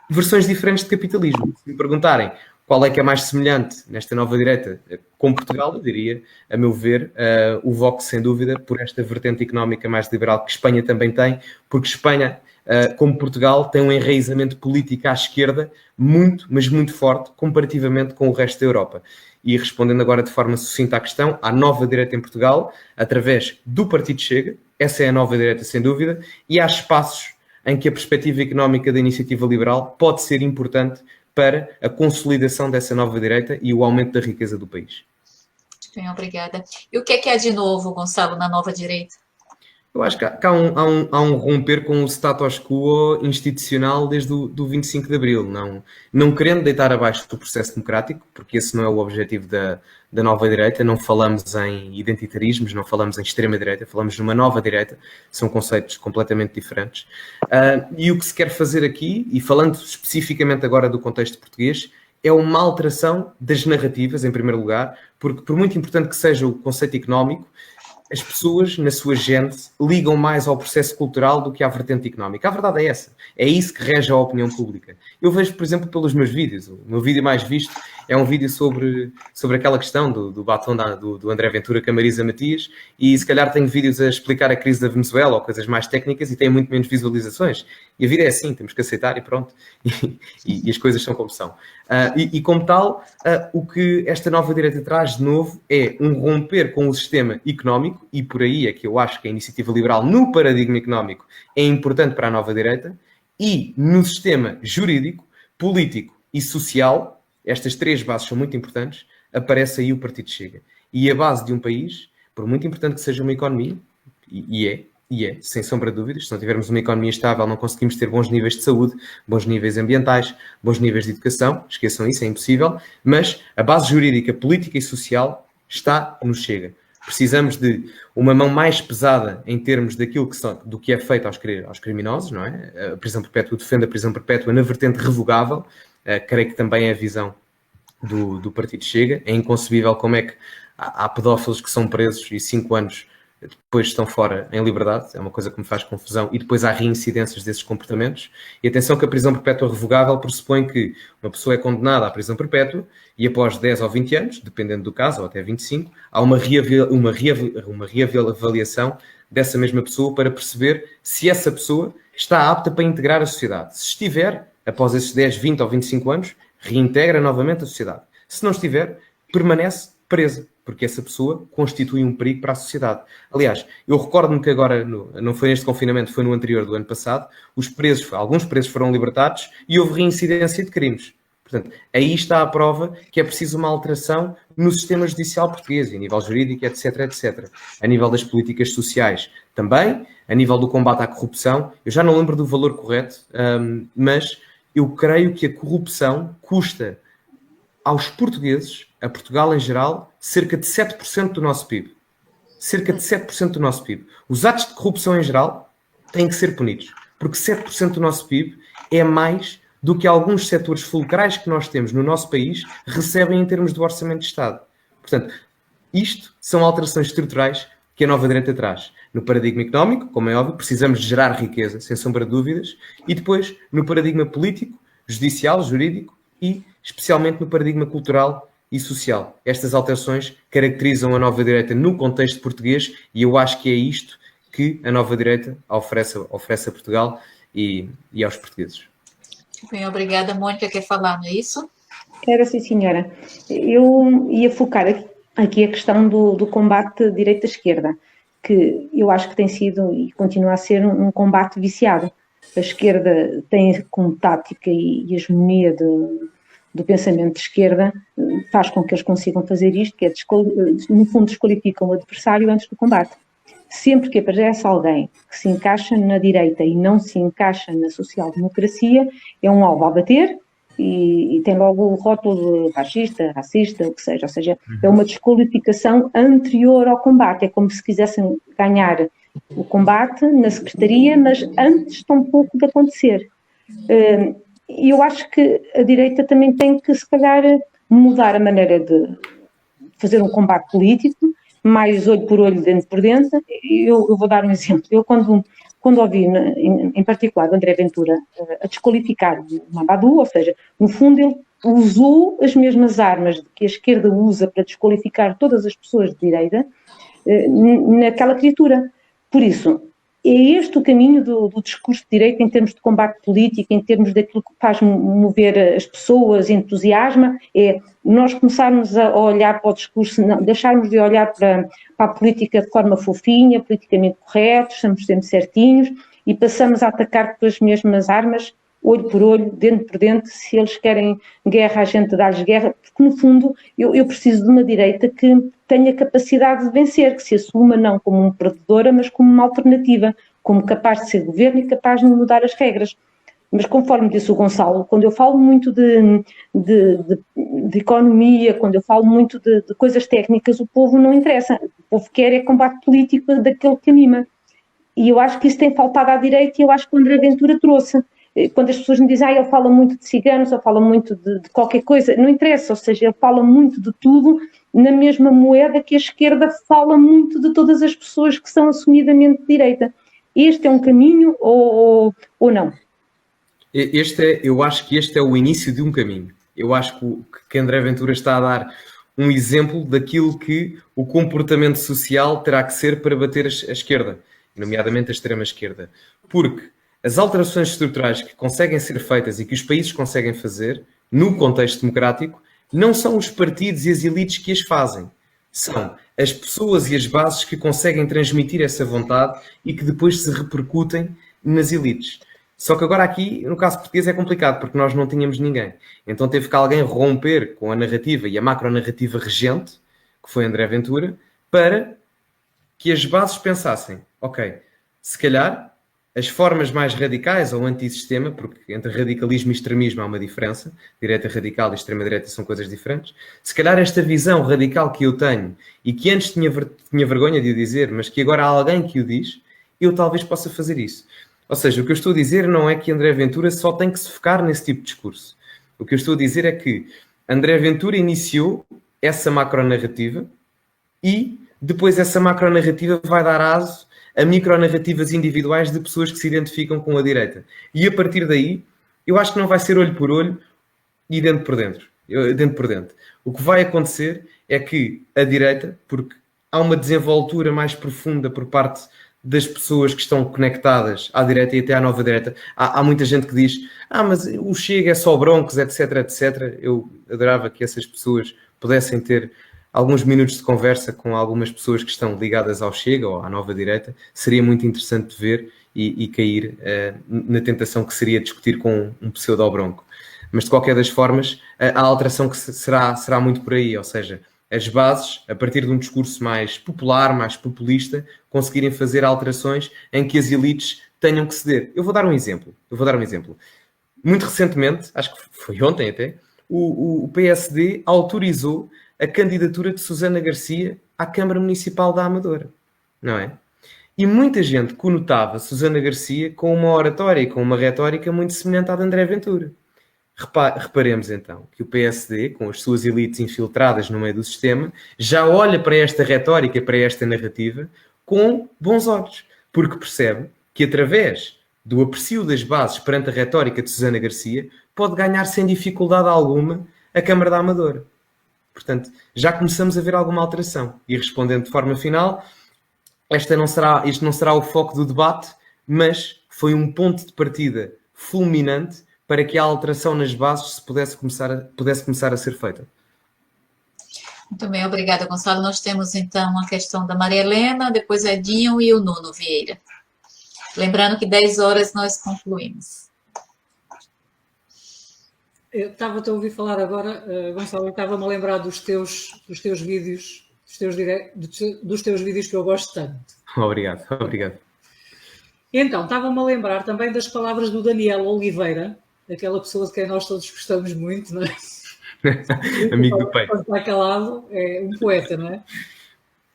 versões diferentes de capitalismo. Se me perguntarem qual é que é mais semelhante nesta nova direita com Portugal, eu diria, a meu ver, o Vox, sem dúvida, por esta vertente económica mais liberal que Espanha também tem, porque Espanha, como Portugal, tem um enraizamento político à esquerda muito, mas muito forte, comparativamente com o resto da Europa. E respondendo agora de forma sucinta à questão, há nova direita em Portugal, através do Partido Chega, essa é a nova direita, sem dúvida, e há espaços em que a perspectiva económica da iniciativa liberal pode ser importante para a consolidação dessa nova direita e o aumento da riqueza do país. Bem, obrigada. E o que é de novo, Gonçalo, na nova direita? Eu acho que há um romper com o status quo institucional desde o 25 de Abril, não querendo deitar abaixo do processo democrático, porque esse não é o objetivo da nova direita. Não falamos em identitarismos, não falamos em extrema-direita, falamos numa nova direita, são conceitos completamente diferentes. E o que se quer fazer aqui, e falando especificamente agora do contexto português, é uma alteração das narrativas, em primeiro lugar, porque por muito importante que seja o conceito económico, as pessoas, na sua gênese, ligam mais ao processo cultural do que à vertente económica. A verdade é essa. É isso que rege a opinião pública. Eu vejo, por exemplo, pelos meus vídeos. O meu vídeo mais visto é um vídeo sobre aquela questão do batom do André Ventura com a Marisa Matias, e se calhar tenho vídeos a explicar a crise da Venezuela ou coisas mais técnicas e tem muito menos visualizações. E a vida é assim, temos que aceitar e pronto. E as coisas são como são. E como tal, o que esta nova direita traz de novo é um romper com o sistema económico, e por aí é que eu acho que a iniciativa liberal no paradigma económico é importante para a nova direita, e no sistema jurídico, político e social, estas três bases são muito importantes, aparece aí o Partido Chega. E a base de um país, por muito importante que seja uma economia, e é, sem sombra de dúvidas, se não tivermos uma economia estável, não conseguimos ter bons níveis de saúde, bons níveis ambientais, bons níveis de educação, esqueçam isso, é impossível, mas a base jurídica, política e social está no Chega. Precisamos de uma mão mais pesada em termos do que é feito aos criminosos, não é? A prisão perpétua defende a prisão perpétua na vertente revogável, creio que também é a visão do Partido Chega. É inconcebível como é que há pedófilos que são presos e 5 anos depois estão fora em liberdade, é uma coisa que me faz confusão, e depois há reincidências desses comportamentos. E atenção que a prisão perpétua revogável pressupõe que uma pessoa é condenada à prisão perpétua e após 10 ou 20 anos, dependendo do caso, ou até 25, há uma reavaliação dessa mesma pessoa para perceber se essa pessoa está apta para integrar a sociedade. Se estiver, após esses 10, 20 ou 25 anos, reintegra novamente a sociedade. Se não estiver, permanece presa, porque essa pessoa constitui um perigo para a sociedade. Aliás, eu recordo-me que agora, não foi neste confinamento, foi no anterior do ano passado, alguns presos foram libertados e houve reincidência de crimes. Portanto, aí está a prova que é preciso uma alteração no sistema judicial português, a nível jurídico, etc., etc. A nível das políticas sociais também, a nível do combate à corrupção. Eu já não lembro do valor correto, mas eu creio que a corrupção custa aos portugueses, a Portugal em geral, cerca de 7% do nosso PIB. Cerca de 7% do nosso PIB. Os atos de corrupção em geral têm que ser punidos, porque 7% do nosso PIB é mais do que alguns setores fulcrais que nós temos no nosso país recebem em termos do orçamento de Estado. Portanto, isto são alterações estruturais que a nova direita traz. No paradigma económico, como é óbvio, precisamos de gerar riqueza, sem sombra de dúvidas, e depois no paradigma político, judicial, jurídico e especialmente no paradigma cultural e social. Estas alterações caracterizam a nova direita no contexto português e eu acho que é isto que a nova direita oferece a Portugal e aos portugueses. Bem, obrigada. Mônica quer falar, não é isso? Quero, sim, senhora. Eu ia focar aqui a questão do combate direita-esquerda, que eu acho que tem sido e continua a ser um combate viciado. A esquerda tem como tática e hegemonia do pensamento de esquerda, faz com que eles consigam fazer isto, que é, no fundo, desqualificam o adversário antes do combate. Sempre que aparece alguém que se encaixa na direita e não se encaixa na social-democracia, é um alvo a bater e tem logo o rótulo de fascista, racista, o que seja. Ou seja, é uma desqualificação anterior ao combate. É como se quisessem ganhar o combate na secretaria, mas antes tão pouco de acontecer. E eu acho que a direita também tem que, se calhar, mudar a maneira de fazer um combate político, mais olho por olho, dente por dente. Eu vou dar um exemplo. Eu, quando ouvi, em particular, o André Ventura a desqualificar o Mamadou, ou seja, no fundo ele usou as mesmas armas que a esquerda usa para desqualificar todas as pessoas de direita naquela criatura. Por isso, é este o caminho do discurso de direita em termos de combate político, em termos daquilo que faz mover as pessoas, entusiasma, é nós começarmos a olhar para o discurso, não, deixarmos de olhar para a política de forma fofinha, politicamente corretos, estamos sempre certinhos, e passamos a atacar com as mesmas armas, olho por olho, dente por dente. Se eles querem guerra, a gente dá-lhes guerra, porque no fundo eu preciso de uma direita que tenha capacidade de vencer, que se assuma não como uma perdedora, mas como uma alternativa, como capaz de ser governo e capaz de mudar as regras. Mas conforme disse o Gonçalo, quando eu falo muito de economia, quando eu falo muito de coisas técnicas, o povo não interessa. O povo quer é combate político daquele que anima. E eu acho que isso tem faltado à direita e eu acho que o André Ventura trouxe. Quando as pessoas me dizem, ele fala muito de ciganos, ou fala muito de qualquer coisa, não interessa, ou seja, ele fala muito de tudo na mesma moeda que a esquerda fala muito de todas as pessoas que são assumidamente de direita. Este é um caminho ou não? Eu acho que este é o início de um caminho. Eu acho que André Ventura está a dar um exemplo daquilo que o comportamento social terá que ser para bater a esquerda, nomeadamente a extrema-esquerda. Porque as alterações estruturais que conseguem ser feitas e que os países conseguem fazer, no contexto democrático, não são os partidos e as elites que as fazem. São as pessoas e as bases que conseguem transmitir essa vontade e que depois se repercutem nas elites. Só que agora aqui, no caso português, é complicado, porque nós não tínhamos ninguém. Então teve que alguém romper com a narrativa e a macronarrativa regente, que foi André Ventura, para que as bases pensassem, ok, se calhar as formas mais radicais ou antissistema, porque entre radicalismo e extremismo há uma diferença, direita radical e extrema-direita são coisas diferentes, se calhar esta visão radical que eu tenho e que antes tinha vergonha de o dizer, mas que agora há alguém que o diz, eu talvez possa fazer isso. Ou seja, o que eu estou a dizer não é que André Ventura só tem que se focar nesse tipo de discurso. O que eu estou a dizer é que André Ventura iniciou essa macronarrativa e depois essa macronarrativa vai dar aso a micronarrativas individuais de pessoas que se identificam com a direita. E a partir daí, eu acho que não vai ser olho por olho e dentro por dentro. Dentro por dentro. O que vai acontecer é que a direita, porque há uma desenvoltura mais profunda por parte das pessoas que estão conectadas à direita e até à nova direita. Há muita gente que diz, mas o Chega é só broncos, etc, etc. Eu adorava que essas pessoas pudessem ter alguns minutos de conversa com algumas pessoas que estão ligadas ao Chega ou à nova direita. Seria muito interessante ver e cair na tentação que seria discutir com um pseudo-bronco. Mas de qualquer das formas, a alteração que será muito por aí, ou seja, as bases, a partir de um discurso mais popular, mais populista, conseguirem fazer alterações em que as elites tenham que ceder. Eu vou dar um exemplo. Muito recentemente, acho que foi ontem até, o PSD autorizou a candidatura de Susana Garcia à Câmara Municipal da Amadora, não é? E muita gente conotava Susana Garcia com uma oratória e com uma retórica muito semelhante à de André Ventura. Reparemos então que o PSD, com as suas elites infiltradas no meio do sistema, já olha para esta retórica, para esta narrativa, com bons olhos, porque percebe que através do aprecio das bases perante a retórica de Susana Garcia, pode ganhar sem dificuldade alguma a Câmara da Amadora. Portanto, já começamos a ver alguma alteração. E respondendo de forma final, este não será o foco do debate, mas foi um ponto de partida fulminante para que a alteração nas bases pudesse começar a ser feita. Muito bem, obrigada, Gonçalo. Nós temos, então, a questão da Maria Helena, depois Edinho e o Nuno Vieira. Lembrando que 10 horas nós concluímos. Eu estava a ouvir falar agora, Gonçalo, eu estava-me a lembrar dos teus vídeos, dos teus vídeos que eu gosto tanto. Obrigado. Então, estava-me a lembrar também das palavras do Daniel Oliveira, aquela pessoa de quem nós todos gostamos muito, não é? Amigo do peito. Está calado, é um poeta, não é?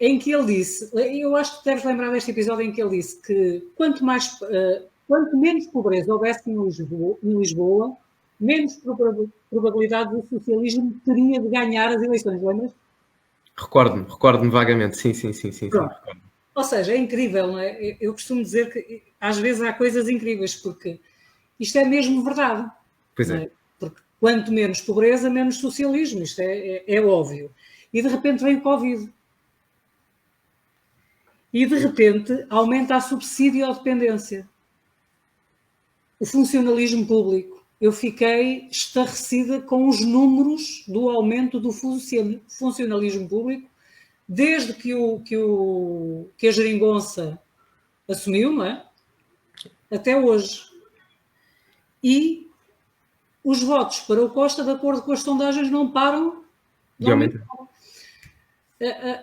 Em que ele disse, eu acho que deves lembrar deste episódio em que ele disse que quanto menos pobreza houvesse em Lisboa, menos probabilidade do socialismo teria de ganhar as eleições, lembras? Recordo-me vagamente, sim. Ou seja, é incrível, não é? Eu costumo dizer que às vezes há coisas incríveis, porque isto é mesmo verdade. Pois é. Porque quanto menos pobreza, menos socialismo, isto é óbvio. E de repente vem o Covid. E de repente aumenta a subsídio à dependência. O funcionalismo público. Eu fiquei estarrecida com os números do aumento do funcionalismo público desde que a geringonça assumiu, não é? Até hoje. E os votos para o Costa, de acordo com as sondagens, não param de aumentar.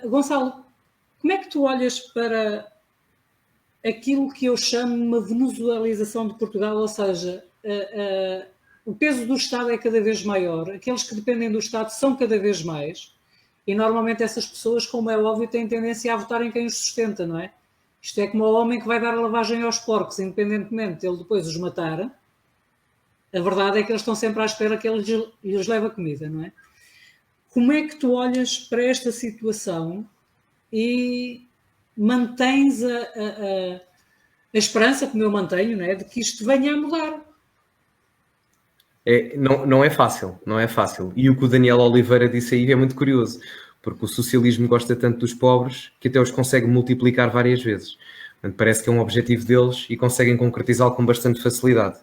Gonçalo, como é que tu olhas para aquilo que eu chamo uma venezuelização de Portugal, ou seja, o peso do Estado é cada vez maior, aqueles que dependem do Estado são cada vez mais, e normalmente essas pessoas, como é óbvio, têm tendência a votar em quem os sustenta, não é? Isto é como o homem que vai dar a lavagem aos porcos, independentemente de ele depois os matar, a verdade é que eles estão sempre à espera que ele lhes leve a comida, não é? Como é que tu olhas para esta situação e mantens a esperança, como eu mantenho, não é, de que isto venha a mudar? Não é fácil. E o que o Daniel Oliveira disse aí é muito curioso, porque o socialismo gosta tanto dos pobres que até os consegue multiplicar várias vezes. Portanto, parece que é um objetivo deles e conseguem concretizá-lo com bastante facilidade.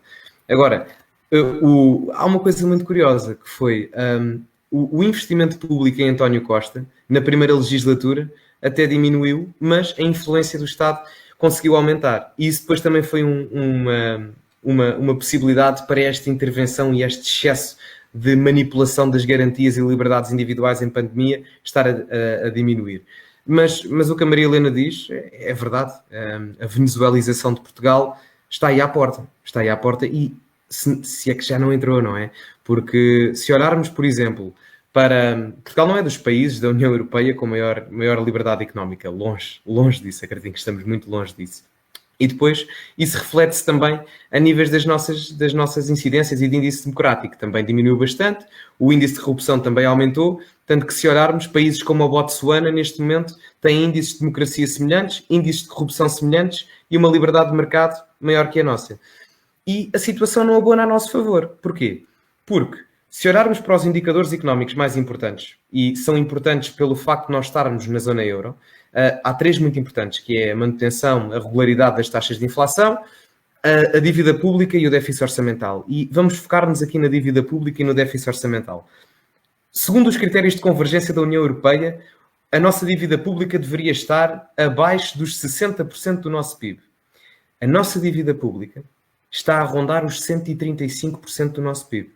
Agora, há uma coisa muito curiosa, que foi o investimento público em António Costa, na primeira legislatura, até diminuiu, mas a influência do Estado conseguiu aumentar. E isso depois também foi uma possibilidade para esta intervenção e este excesso de manipulação das garantias e liberdades individuais em pandemia estar a diminuir. Mas o que a Maria Helena diz é verdade. A venezuelização de Portugal está aí à porta e se é que já não entrou, não é? Porque se olharmos, por exemplo, para... Portugal não é dos países da União Europeia com maior liberdade económica. Longe disso. Acredito que estamos muito longe disso. E depois, isso reflete-se também a níveis das nossas incidências e de índice democrático. Também diminuiu bastante, o índice de corrupção também aumentou, tanto que se olharmos, países como a Botsuana, neste momento, têm índices de democracia semelhantes, índices de corrupção semelhantes e uma liberdade de mercado maior que a nossa. E a situação não abona a nosso favor. Porquê? Porque, se olharmos para os indicadores económicos mais importantes, e são importantes pelo facto de nós estarmos na zona euro, há 3 muito importantes, que é a manutenção, a regularidade das taxas de inflação, a dívida pública e o déficit orçamental. E vamos focar-nos aqui na dívida pública e no déficit orçamental. Segundo os critérios de convergência da União Europeia, a nossa dívida pública deveria estar abaixo dos 60% do nosso PIB. A nossa dívida pública está a rondar os 135% do nosso PIB.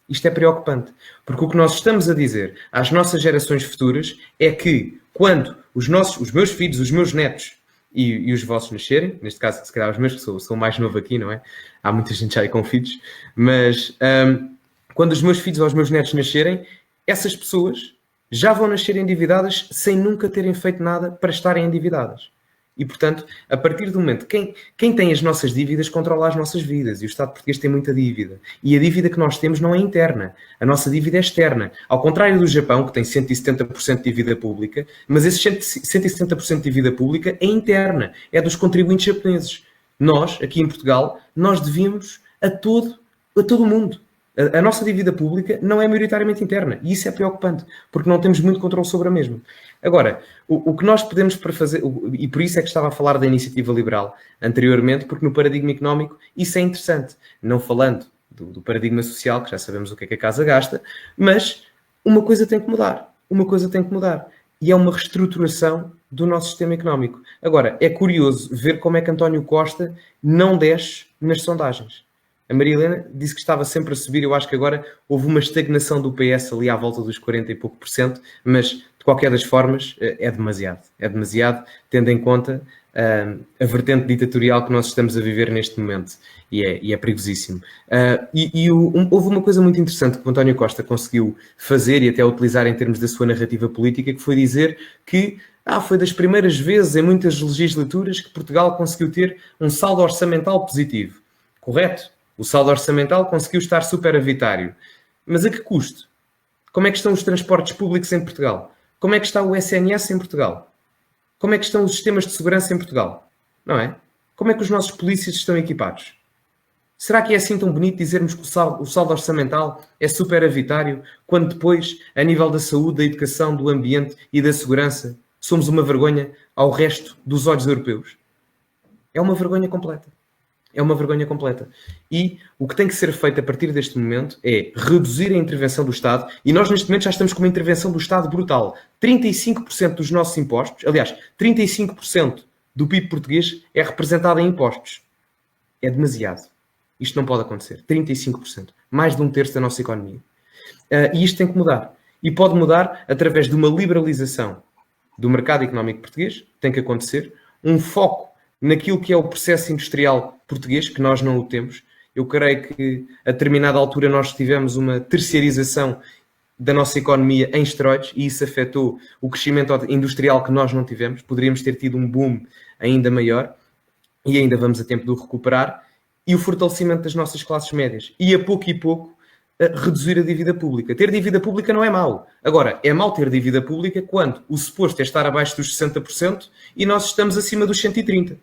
Isto é preocupante, porque o que nós estamos a dizer às nossas gerações futuras é que quando os meus filhos, os meus netos e os vossos nascerem, neste caso, se calhar os meus, que sou o mais novo aqui, não é? Há muita gente já aí com filhos, mas quando os meus filhos ou os meus netos nascerem, essas pessoas já vão nascer endividadas sem nunca terem feito nada para estarem endividadas. E, portanto, a partir do momento, quem tem as nossas dívidas controla as nossas vidas. E o Estado português tem muita dívida. E a dívida que nós temos não é interna. A nossa dívida é externa. Ao contrário do Japão, que tem 170% de dívida pública, mas esse 170% de dívida pública é interna. É dos contribuintes japoneses. Nós, aqui em Portugal, nós devíamos a todo o mundo. A nossa dívida pública não é maioritariamente interna. E isso é preocupante, porque não temos muito controle sobre a mesma. Agora, o que nós podemos para fazer, e por isso é que estava a falar da iniciativa liberal anteriormente, porque no paradigma económico isso é interessante. Não falando do paradigma social, que já sabemos o que é que a casa gasta, mas uma coisa tem que mudar. Uma coisa tem que mudar. E é uma reestruturação do nosso sistema económico. Agora, é curioso ver como é que António Costa não desce nas sondagens. A Maria Helena disse que estava sempre a subir. Eu acho que agora houve uma estagnação do PS ali à volta dos 40 e pouco %, mas de qualquer das formas é demasiado. É demasiado, tendo em conta a vertente ditatorial que nós estamos a viver neste momento. E é perigosíssimo. Houve uma coisa muito interessante que o António Costa conseguiu fazer e até utilizar em termos da sua narrativa política, que foi dizer que foi das primeiras vezes em muitas legislaturas que Portugal conseguiu ter um saldo orçamental positivo. Correto? O saldo orçamental conseguiu estar superavitário. Mas a que custo? Como é que estão os transportes públicos em Portugal? Como é que está o SNS em Portugal? Como é que estão os sistemas de segurança em Portugal? Não é? Como é que os nossos polícias estão equipados? Será que é assim tão bonito dizermos que o saldo orçamental é superavitário, quando depois, a nível da saúde, da educação, do ambiente e da segurança, somos uma vergonha ao resto dos olhos europeus? É uma vergonha completa. É uma vergonha completa. E o que tem que ser feito a partir deste momento é reduzir a intervenção do Estado. E nós, neste momento, já estamos com uma intervenção do Estado brutal. 35% dos nossos impostos, aliás, 35% do PIB português é representado em impostos. É demasiado. Isto não pode acontecer. 35%. Mais de um terço da nossa economia. E isto tem que mudar. E pode mudar através de uma liberalização do mercado económico português. Tem que acontecer. Um foco naquilo que é o processo industrial português, que nós não o temos. Eu creio que a determinada altura nós tivemos uma terceirização da nossa economia em esteroides e isso afetou o crescimento industrial que nós não tivemos. Poderíamos ter tido um boom ainda maior e ainda vamos a tempo de o recuperar. E o fortalecimento das nossas classes médias. E a pouco reduzir a dívida pública. Ter dívida pública não é mau. Agora, é mau ter dívida pública quando o suposto é estar abaixo dos 60% e nós estamos acima dos 130%.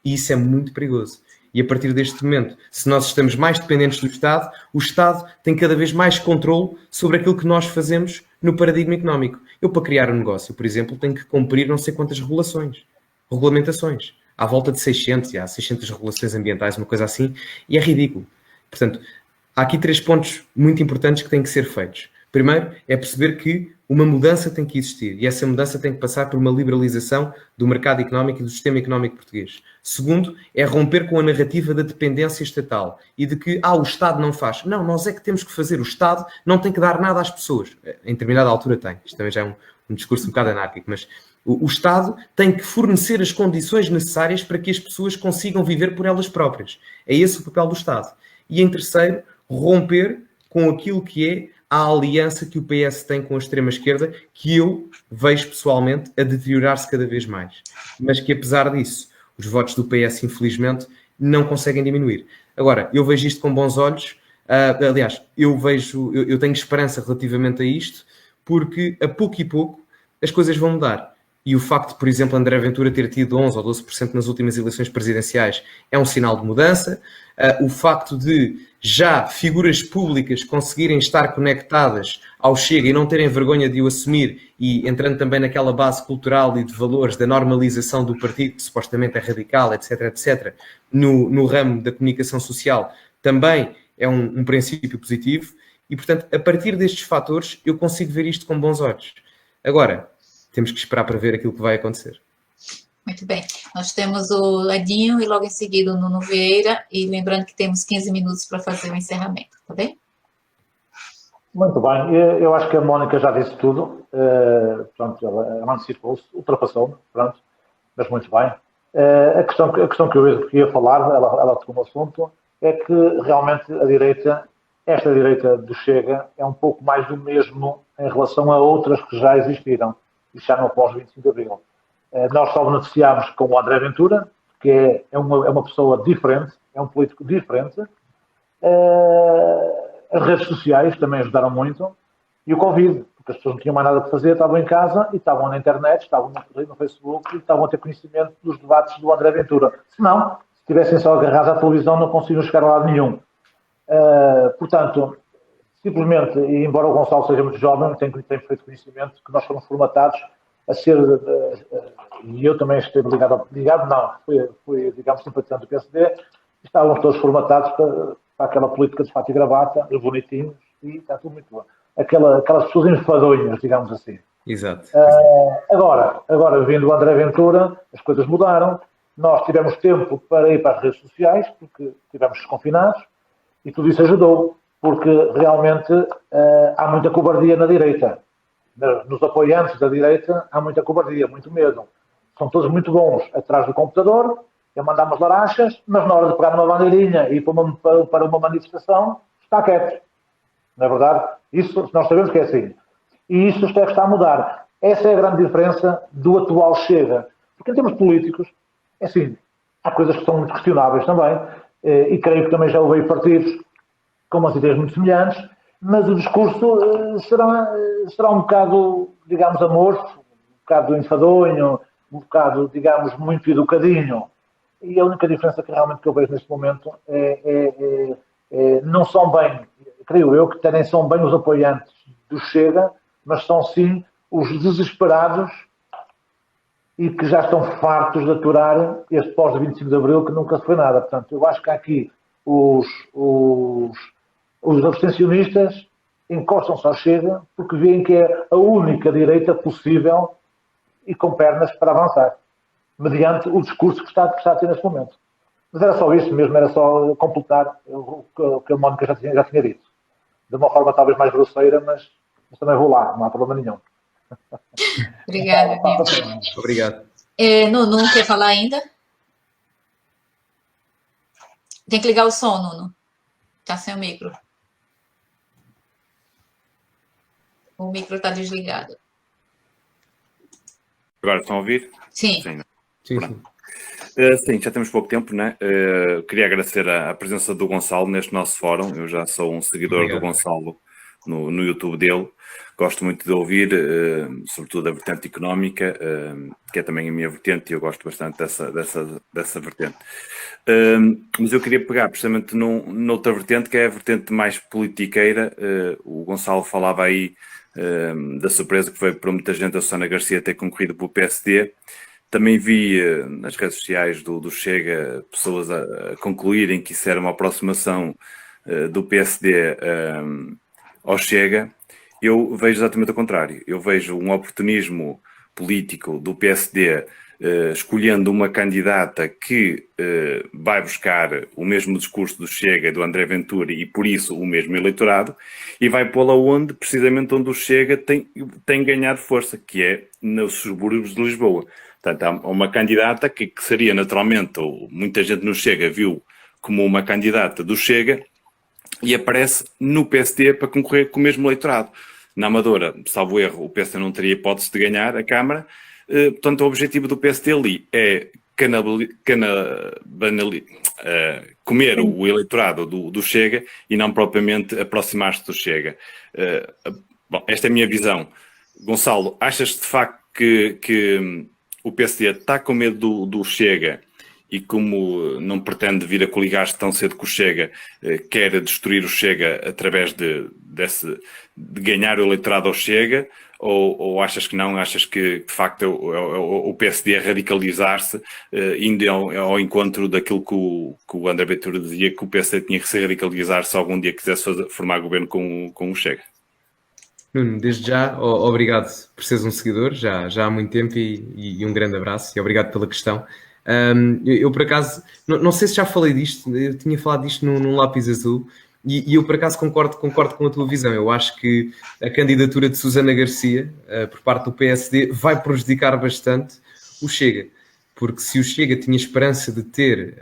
E isso é muito perigoso. E a partir deste momento, se nós estamos mais dependentes do Estado, o Estado tem cada vez mais controle sobre aquilo que nós fazemos no paradigma económico. Eu, para criar um negócio, por exemplo, tenho que cumprir não sei quantas regulamentações. À volta de 600, há 600 regulações ambientais, uma coisa assim, e é ridículo. Portanto, há aqui 3 pontos muito importantes que têm que ser feitos. Primeiro, é perceber que uma mudança tem que existir e essa mudança tem que passar por uma liberalização do mercado económico e do sistema económico português. Segundo, é romper com a narrativa da dependência estatal e de que, o Estado não faz. Não, nós é que temos que fazer. O Estado não tem que dar nada às pessoas. Em determinada altura tem. Isto também já é um discurso um bocado anárquico, mas o Estado tem que fornecer as condições necessárias para que as pessoas consigam viver por elas próprias. É esse o papel do Estado. E em terceiro, romper com aquilo que é a aliança que o PS tem com a extrema-esquerda, que eu vejo pessoalmente a deteriorar-se cada vez mais. Mas que, apesar disso, os votos do PS, infelizmente, não conseguem diminuir. Agora, eu vejo isto com bons olhos. Aliás, eu tenho esperança relativamente a isto, porque a pouco e pouco as coisas vão mudar. E o facto de, por exemplo, André Ventura ter tido 11% ou 12% nas últimas eleições presidenciais é um sinal de mudança. O facto de já figuras públicas conseguirem estar conectadas ao Chega e não terem vergonha de o assumir e entrando também naquela base cultural e de valores da normalização do partido, que supostamente é radical, etc., etc., no ramo da comunicação social, também é um princípio positivo. E, portanto, a partir destes fatores, eu consigo ver isto com bons olhos. Agora, temos que esperar para ver aquilo que vai acontecer. Muito bem. Nós temos o Ledinho e logo em seguida o Nuno Vieira. E lembrando que temos 15 minutos para fazer o encerramento, tá bem? Muito bem. Eu acho que a Mónica já disse tudo. Pronto, ela antecipou-se, ultrapassou-me, pronto. Mas muito bem. A questão que eu queria falar, ela tocou no assunto, é que realmente esta direita do Chega é um pouco mais do mesmo em relação a outras que já existiram. E já no pós-25 de Abril. Nós só beneficiámos com o André Ventura, que é uma pessoa diferente, é um político diferente. As redes sociais também ajudaram muito. E o Covid, porque as pessoas não tinham mais nada para fazer, estavam em casa e estavam na internet, estavam no Facebook e estavam a ter conhecimento dos debates do André Ventura. Se não, se estivessem só agarrados à televisão, não conseguiam chegar a lado nenhum. Portanto, simplesmente, e embora o Gonçalo seja muito jovem, tem feito conhecimento que nós fomos formatados a ser, e eu também esteve fui, digamos, simpatizante do PSD, estávamos todos formatados para aquela política de fato e gravata, bonitinhos, e está tudo muito bom. Aquelas pessoas enfadonhas, digamos assim. Exato. Agora, vindo o André Ventura, as coisas mudaram, nós tivemos tempo para ir para as redes sociais, porque estivemos desconfinados, e tudo isso ajudou, porque realmente há muita cobardia na direita. Nos apoiantes da direita há muita cobardia, muito medo. São todos muito bons atrás do computador, a mandar umas larachas, mas na hora de pegar uma bandeirinha e ir para uma manifestação, está quieto. Não é verdade? Isso nós sabemos que é assim. E isso está a mudar. Essa é a grande diferença do atual Chega. Porque em termos políticos, é assim, há coisas que são muito questionáveis também, e creio que também já houve partidos com umas ideias muito semelhantes, mas o discurso será um bocado, digamos, amorfo, um bocado enfadonho, um bocado, digamos, muito educadinho. E a única diferença que realmente eu vejo neste momento não são bem, creio eu, que nem são bem os apoiantes do Chega, mas são sim os desesperados e que já estão fartos de aturar este pós-25 de Abril, que nunca se foi nada. Portanto, eu acho que aqui os abstencionistas encostam-se ao Chega porque veem que é a única direita possível e com pernas para avançar, mediante o discurso que está a ter neste momento. Mas era só isso mesmo, era só completar o que a Mónica já tinha dito. De uma forma talvez mais grosseira, mas também vou lá, não há problema nenhum. Obrigada, Nilton. Obrigado. Nuno, quer falar ainda? Tem que ligar o som, Nuno. Está sem o micro. O micro está desligado. Agora estão a ouvir? Sim. Sim. Sim, já temos pouco tempo, né? Queria agradecer a presença do Gonçalo neste nosso fórum. Eu já sou um seguidor do Gonçalo no YouTube dele. Gosto muito de ouvir, sobretudo a vertente económica, que é também a minha vertente, e eu gosto bastante dessa vertente. Mas eu queria pegar precisamente noutra vertente, que é a vertente mais politiqueira. O Gonçalo falava aí da surpresa que foi para muita gente a Susana Garcia ter concorrido pelo PSD. Também vi nas redes sociais do Chega pessoas a concluírem que isso era uma aproximação do PSD ao Chega. Eu vejo exatamente o contrário. Eu vejo um oportunismo político do PSD escolhendo uma candidata que vai buscar o mesmo discurso do Chega, do André Ventura, e por isso o mesmo eleitorado, e vai pô-la precisamente onde o Chega tem ganhado força, que é nos subúrbios de Lisboa. Portanto, há uma candidata que seria naturalmente, ou muita gente no Chega viu como uma candidata do Chega, e aparece no PSD para concorrer com o mesmo eleitorado. Na Amadora, salvo erro, o PSD não teria hipótese de ganhar a Câmara. Portanto, o objetivo do PSD ali é comer o eleitorado do Chega e não propriamente aproximar-se do Chega. Bom, esta é a minha visão. Gonçalo, achas de facto que o PSD está com medo do Chega e, como não pretende vir a coligar-se tão cedo com o Chega, quer destruir o Chega através de ganhar o eleitorado ao Chega? Ou achas que não? Achas que, de facto, o PSD é radicalizar-se, indo ao encontro daquilo que o André Ventura dizia, que o PSD tinha que se radicalizar se algum dia quisesse formar governo com o Chega? Nuno, desde já, obrigado por seres um seguidor, já há muito tempo, e um grande abraço, e obrigado pela questão. Eu por acaso, não sei se já falei disto, eu tinha falado disto num lápis azul, e eu por acaso concordo com a tua visão. Eu acho que a candidatura de Susana Garcia, por parte do PSD, vai prejudicar bastante o Chega, porque se o Chega tinha esperança de ter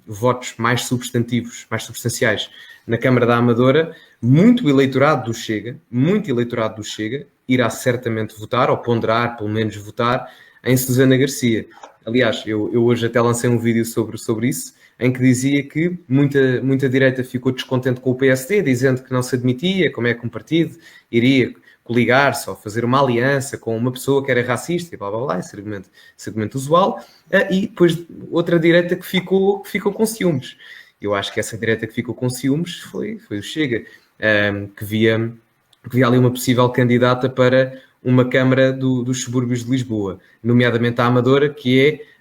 votos mais substantivos, mais substanciais na Câmara da Amadora, muito eleitorado do Chega irá certamente votar, ou ponderar, pelo menos votar, em Susana Garcia. Aliás, eu hoje até lancei um vídeo sobre isso, em que dizia que muita direita ficou descontente com o PSD, dizendo que não se admitia como é que um partido iria coligar-se ou fazer uma aliança com uma pessoa que era racista e blá blá blá, esse argumento usual, e depois outra direita que ficou com ciúmes. Eu acho que essa direita que ficou com ciúmes foi o Chega, que via ali uma possível candidata para uma Câmara dos subúrbios de Lisboa, nomeadamente a Amadora, que é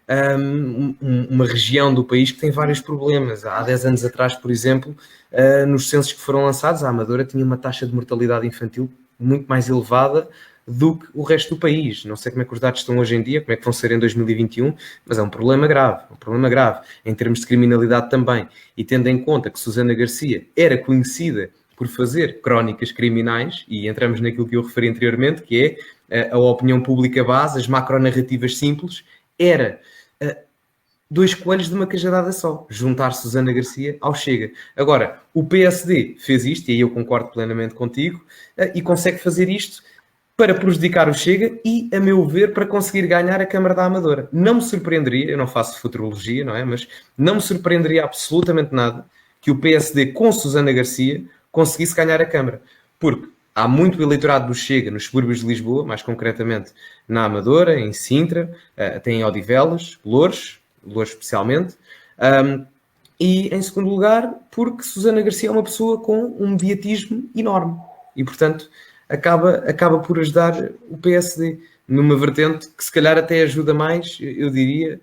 uma região do país que tem vários problemas. Há 10 anos atrás, por exemplo, nos censos que foram lançados, a Amadora tinha uma taxa de mortalidade infantil muito mais elevada do que o resto do país. Não sei como é que os dados estão hoje em dia, como é que vão ser em 2021, mas é um problema grave, em termos de criminalidade também. E tendo em conta que Susana Garcia era conhecida por fazer crónicas criminais, e entramos naquilo que eu referi anteriormente, que é a opinião pública base, as macronarrativas simples, era dois coelhos de uma cajadada só, juntar Susana Garcia ao Chega. Agora, o PSD fez isto, e aí eu concordo plenamente contigo, e consegue fazer isto para prejudicar o Chega e, a meu ver, para conseguir ganhar a Câmara da Amadora. Não me surpreenderia, eu não faço futurologia, não é? Mas não me surpreenderia absolutamente nada que o PSD, com Susana Garcia, conseguisse ganhar a Câmara. Porque há muito eleitorado do Chega nos subúrbios de Lisboa, mais concretamente na Amadora, em Sintra, tem em Odivelas, Loures especialmente, e em segundo lugar, porque Susana Garcia é uma pessoa com um mediatismo enorme e, portanto, acaba por ajudar o PSD numa vertente que se calhar até ajuda mais, eu diria,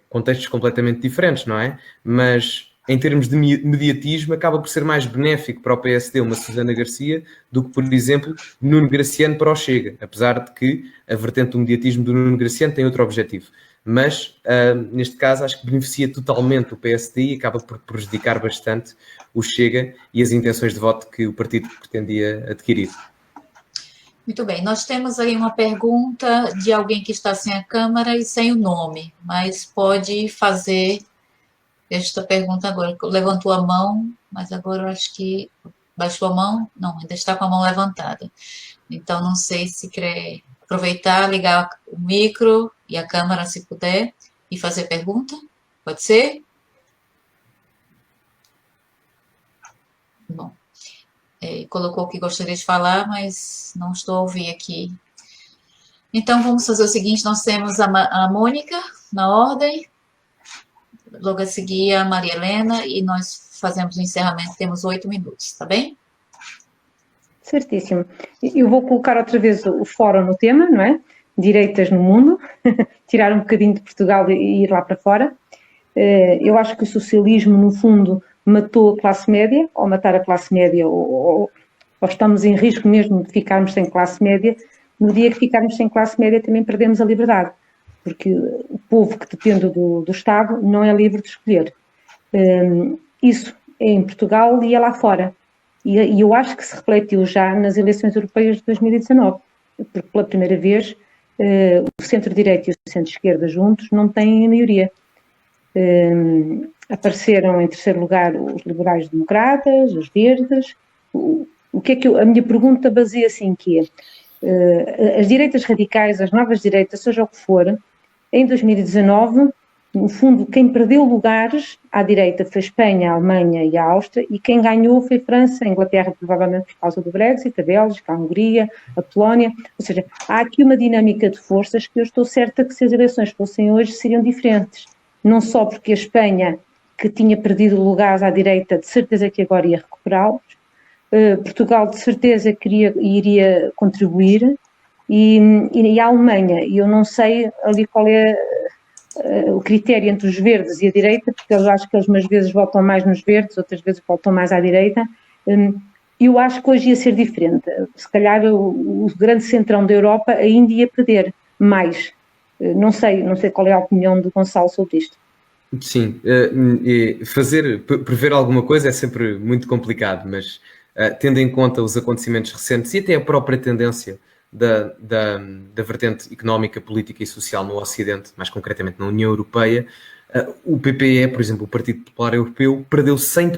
contextos completamente diferentes, não é? Mas em termos de mediatismo, acaba por ser mais benéfico para o PSD uma Susana Garcia do que, por exemplo, Nuno Graciano para o Chega, apesar de que a vertente do mediatismo do Nuno Graciano tem outro objetivo. Mas, neste caso, acho que beneficia totalmente o PSD e acaba por prejudicar bastante o Chega e as intenções de voto que o partido pretendia adquirir. Muito bem, nós temos aí uma pergunta de alguém que está sem a câmera e sem o nome, mas pode fazer esta pergunta agora. Levantou a mão, mas agora eu acho que baixou a mão, não, ainda está com a mão levantada. Então, não sei se quer aproveitar, ligar o micro e a câmera, se puder, e fazer pergunta. Pode ser? Bom, colocou que gostaria de falar, mas não estou a ouvir aqui. Então, vamos fazer o seguinte, nós temos a Mônica, na ordem, logo a seguir a Maria Helena, e nós fazemos o encerramento, temos 8 minutos, tá bem? Certíssimo. Eu vou colocar outra vez o fórum no tema, não é? Direitas no mundo, tirar um bocadinho de Portugal e ir lá para fora. Eu acho que o socialismo, no fundo, matou a classe média, ou matar a classe média, ou estamos em risco mesmo de ficarmos sem classe média. No dia que ficarmos sem classe média também perdemos a liberdade, porque o povo que depende do Estado não é livre de escolher. Isso é em Portugal e é lá fora. E eu acho que se refletiu já nas eleições europeias de 2019, porque pela primeira vez o centro-direita e o centro-esquerda juntos não têm a maioria. Apareceram em terceiro lugar os liberais-democratas, os verdes. O que é que a minha pergunta baseia-se em quê? As direitas radicais, as novas direitas, seja o que for, em 2019, no fundo, quem perdeu lugares à direita foi a Espanha, a Alemanha e a Áustria, e quem ganhou foi a França, a Inglaterra, provavelmente por causa do Brexit, a Bélgica, a Hungria, a Polónia. Ou seja, há aqui uma dinâmica de forças que eu estou certa que, se as eleições fossem hoje, seriam diferentes. Não só porque a Espanha, que tinha perdido lugares à direita, de certeza que agora ia recuperá-los. Portugal, de certeza, iria contribuir. E a Alemanha, eu não sei ali qual é o critério entre os verdes e a direita, porque eu acho que eles umas vezes votam mais nos verdes, outras vezes votam mais à direita. Eu acho que hoje ia ser diferente. Se calhar o grande centrão da Europa ainda ia perder mais. Não sei qual é a opinião do Gonçalo sobre isto. Sim, prever alguma coisa é sempre muito complicado, mas tendo em conta os acontecimentos recentes e até a própria tendência da vertente económica, política e social no Ocidente, mais concretamente na União Europeia, o PPE, por exemplo, o Partido Popular Europeu, perdeu 100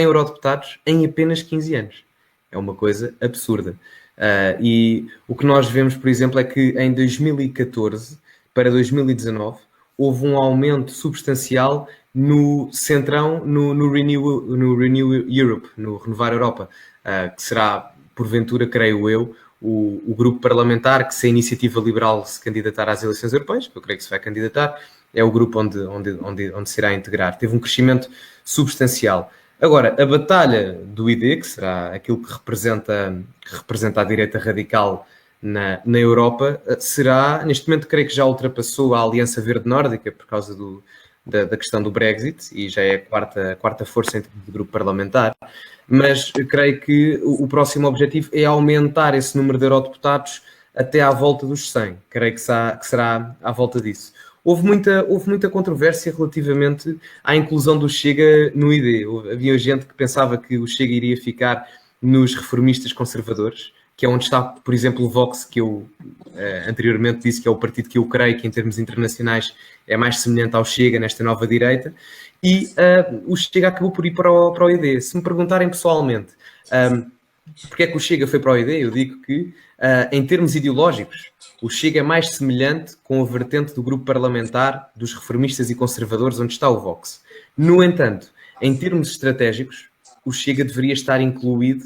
eurodeputados em apenas 15 anos. É uma coisa absurda. E o que nós vemos, por exemplo, é que em 2014 para 2019 houve um aumento substancial no Centrão, no Renew Europe, no Renovar Europa, que será, porventura, creio eu, o grupo parlamentar que, se a Iniciativa Liberal se candidatar às eleições europeias, que eu creio que se vai candidatar, é o grupo onde se irá integrar. Teve um crescimento substancial. Agora, a batalha do ID, que será aquilo que representa a direita radical na Europa, será, neste momento, creio que já ultrapassou a Aliança Verde Nórdica por causa da questão do Brexit, e já é a quarta força em termos de grupo parlamentar, mas creio que o próximo objetivo é aumentar esse número de eurodeputados até à volta dos 100. Creio que será à volta disso. Houve muita controvérsia relativamente à inclusão do Chega no ID. Havia gente que pensava que o Chega iria ficar nos reformistas conservadores, que é onde está, por exemplo, o Vox, que eu anteriormente disse que é o partido que eu creio que, em termos internacionais, é mais semelhante ao Chega nesta nova direita, e o Chega acabou por ir para o ID. Se me perguntarem pessoalmente porque é que o Chega foi para o ID, eu digo que, em termos ideológicos, o Chega é mais semelhante com a vertente do grupo parlamentar dos reformistas e conservadores, onde está o Vox. No entanto, em termos estratégicos, o Chega deveria estar incluído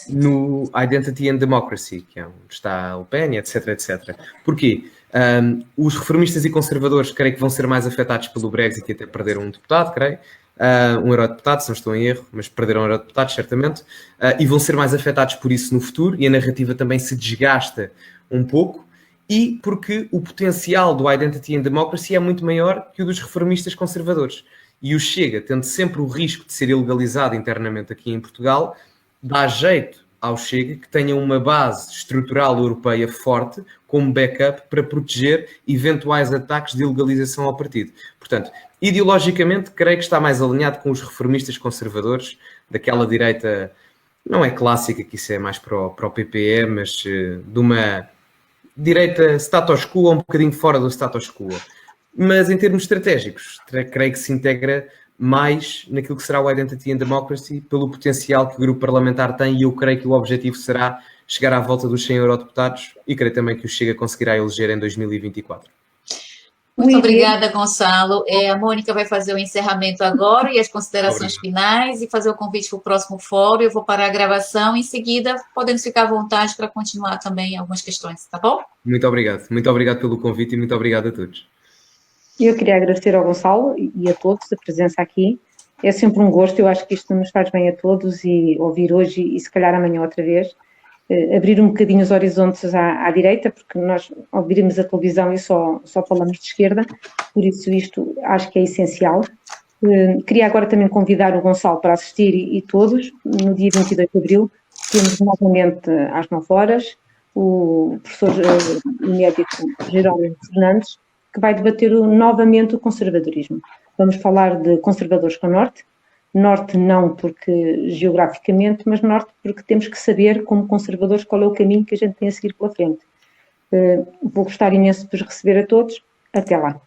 no Identity and Democracy, que é onde está o PEN, etc, etc. Porquê? Os reformistas e conservadores creio que vão ser mais afetados pelo Brexit e até perderam um deputado, creio. Um eurodeputado, se não estou em erro, mas perderam eurodeputados, certamente, e vão ser mais afetados por isso no futuro, e a narrativa também se desgasta um pouco, e porque o potencial do Identity and Democracy é muito maior que o dos reformistas conservadores. E o Chega, tendo sempre o risco de ser ilegalizado internamente aqui em Portugal, dá jeito ao Chega que tenha uma base estrutural europeia forte como backup para proteger eventuais ataques de ilegalização ao partido. Portanto, ideologicamente, creio que está mais alinhado com os reformistas conservadores, daquela direita, não é clássica, que isso é mais para o PPE, mas de uma direita status quo, um bocadinho fora do status quo. Mas em termos estratégicos, creio que se integra mais naquilo que será o Identity and Democracy, pelo potencial que o grupo parlamentar tem, e eu creio que o objetivo será chegar à volta dos 100 eurodeputados, e creio também que o Chega conseguirá eleger em 2024. Muito obrigada, Gonçalo. A Mônica vai fazer o encerramento agora e as considerações finais e fazer o convite para o próximo fórum. Eu vou parar a gravação e, em seguida, podemos ficar à vontade para continuar também algumas questões, tá bom? Muito obrigado pelo convite e muito obrigado a todos. Eu queria agradecer ao Gonçalo e a todos a presença aqui. É sempre um gosto, eu acho que isto nos faz bem a todos, e ouvir hoje e se calhar amanhã outra vez, abrir um bocadinho os horizontes à direita, porque nós ouvirmos a televisão e só falamos de esquerda, por isso isto acho que é essencial. Queria agora também convidar o Gonçalo para assistir, e todos, no dia 22 de abril, temos novamente às 9 horas o professor e médico Jerónimo Fernandes, que vai debater novamente o conservadorismo. Vamos falar de conservadores com Norte. Norte não porque geograficamente, mas Norte porque temos que saber, como conservadores, qual é o caminho que a gente tem a seguir pela frente. Vou gostar imenso de vos receber a todos. Até lá.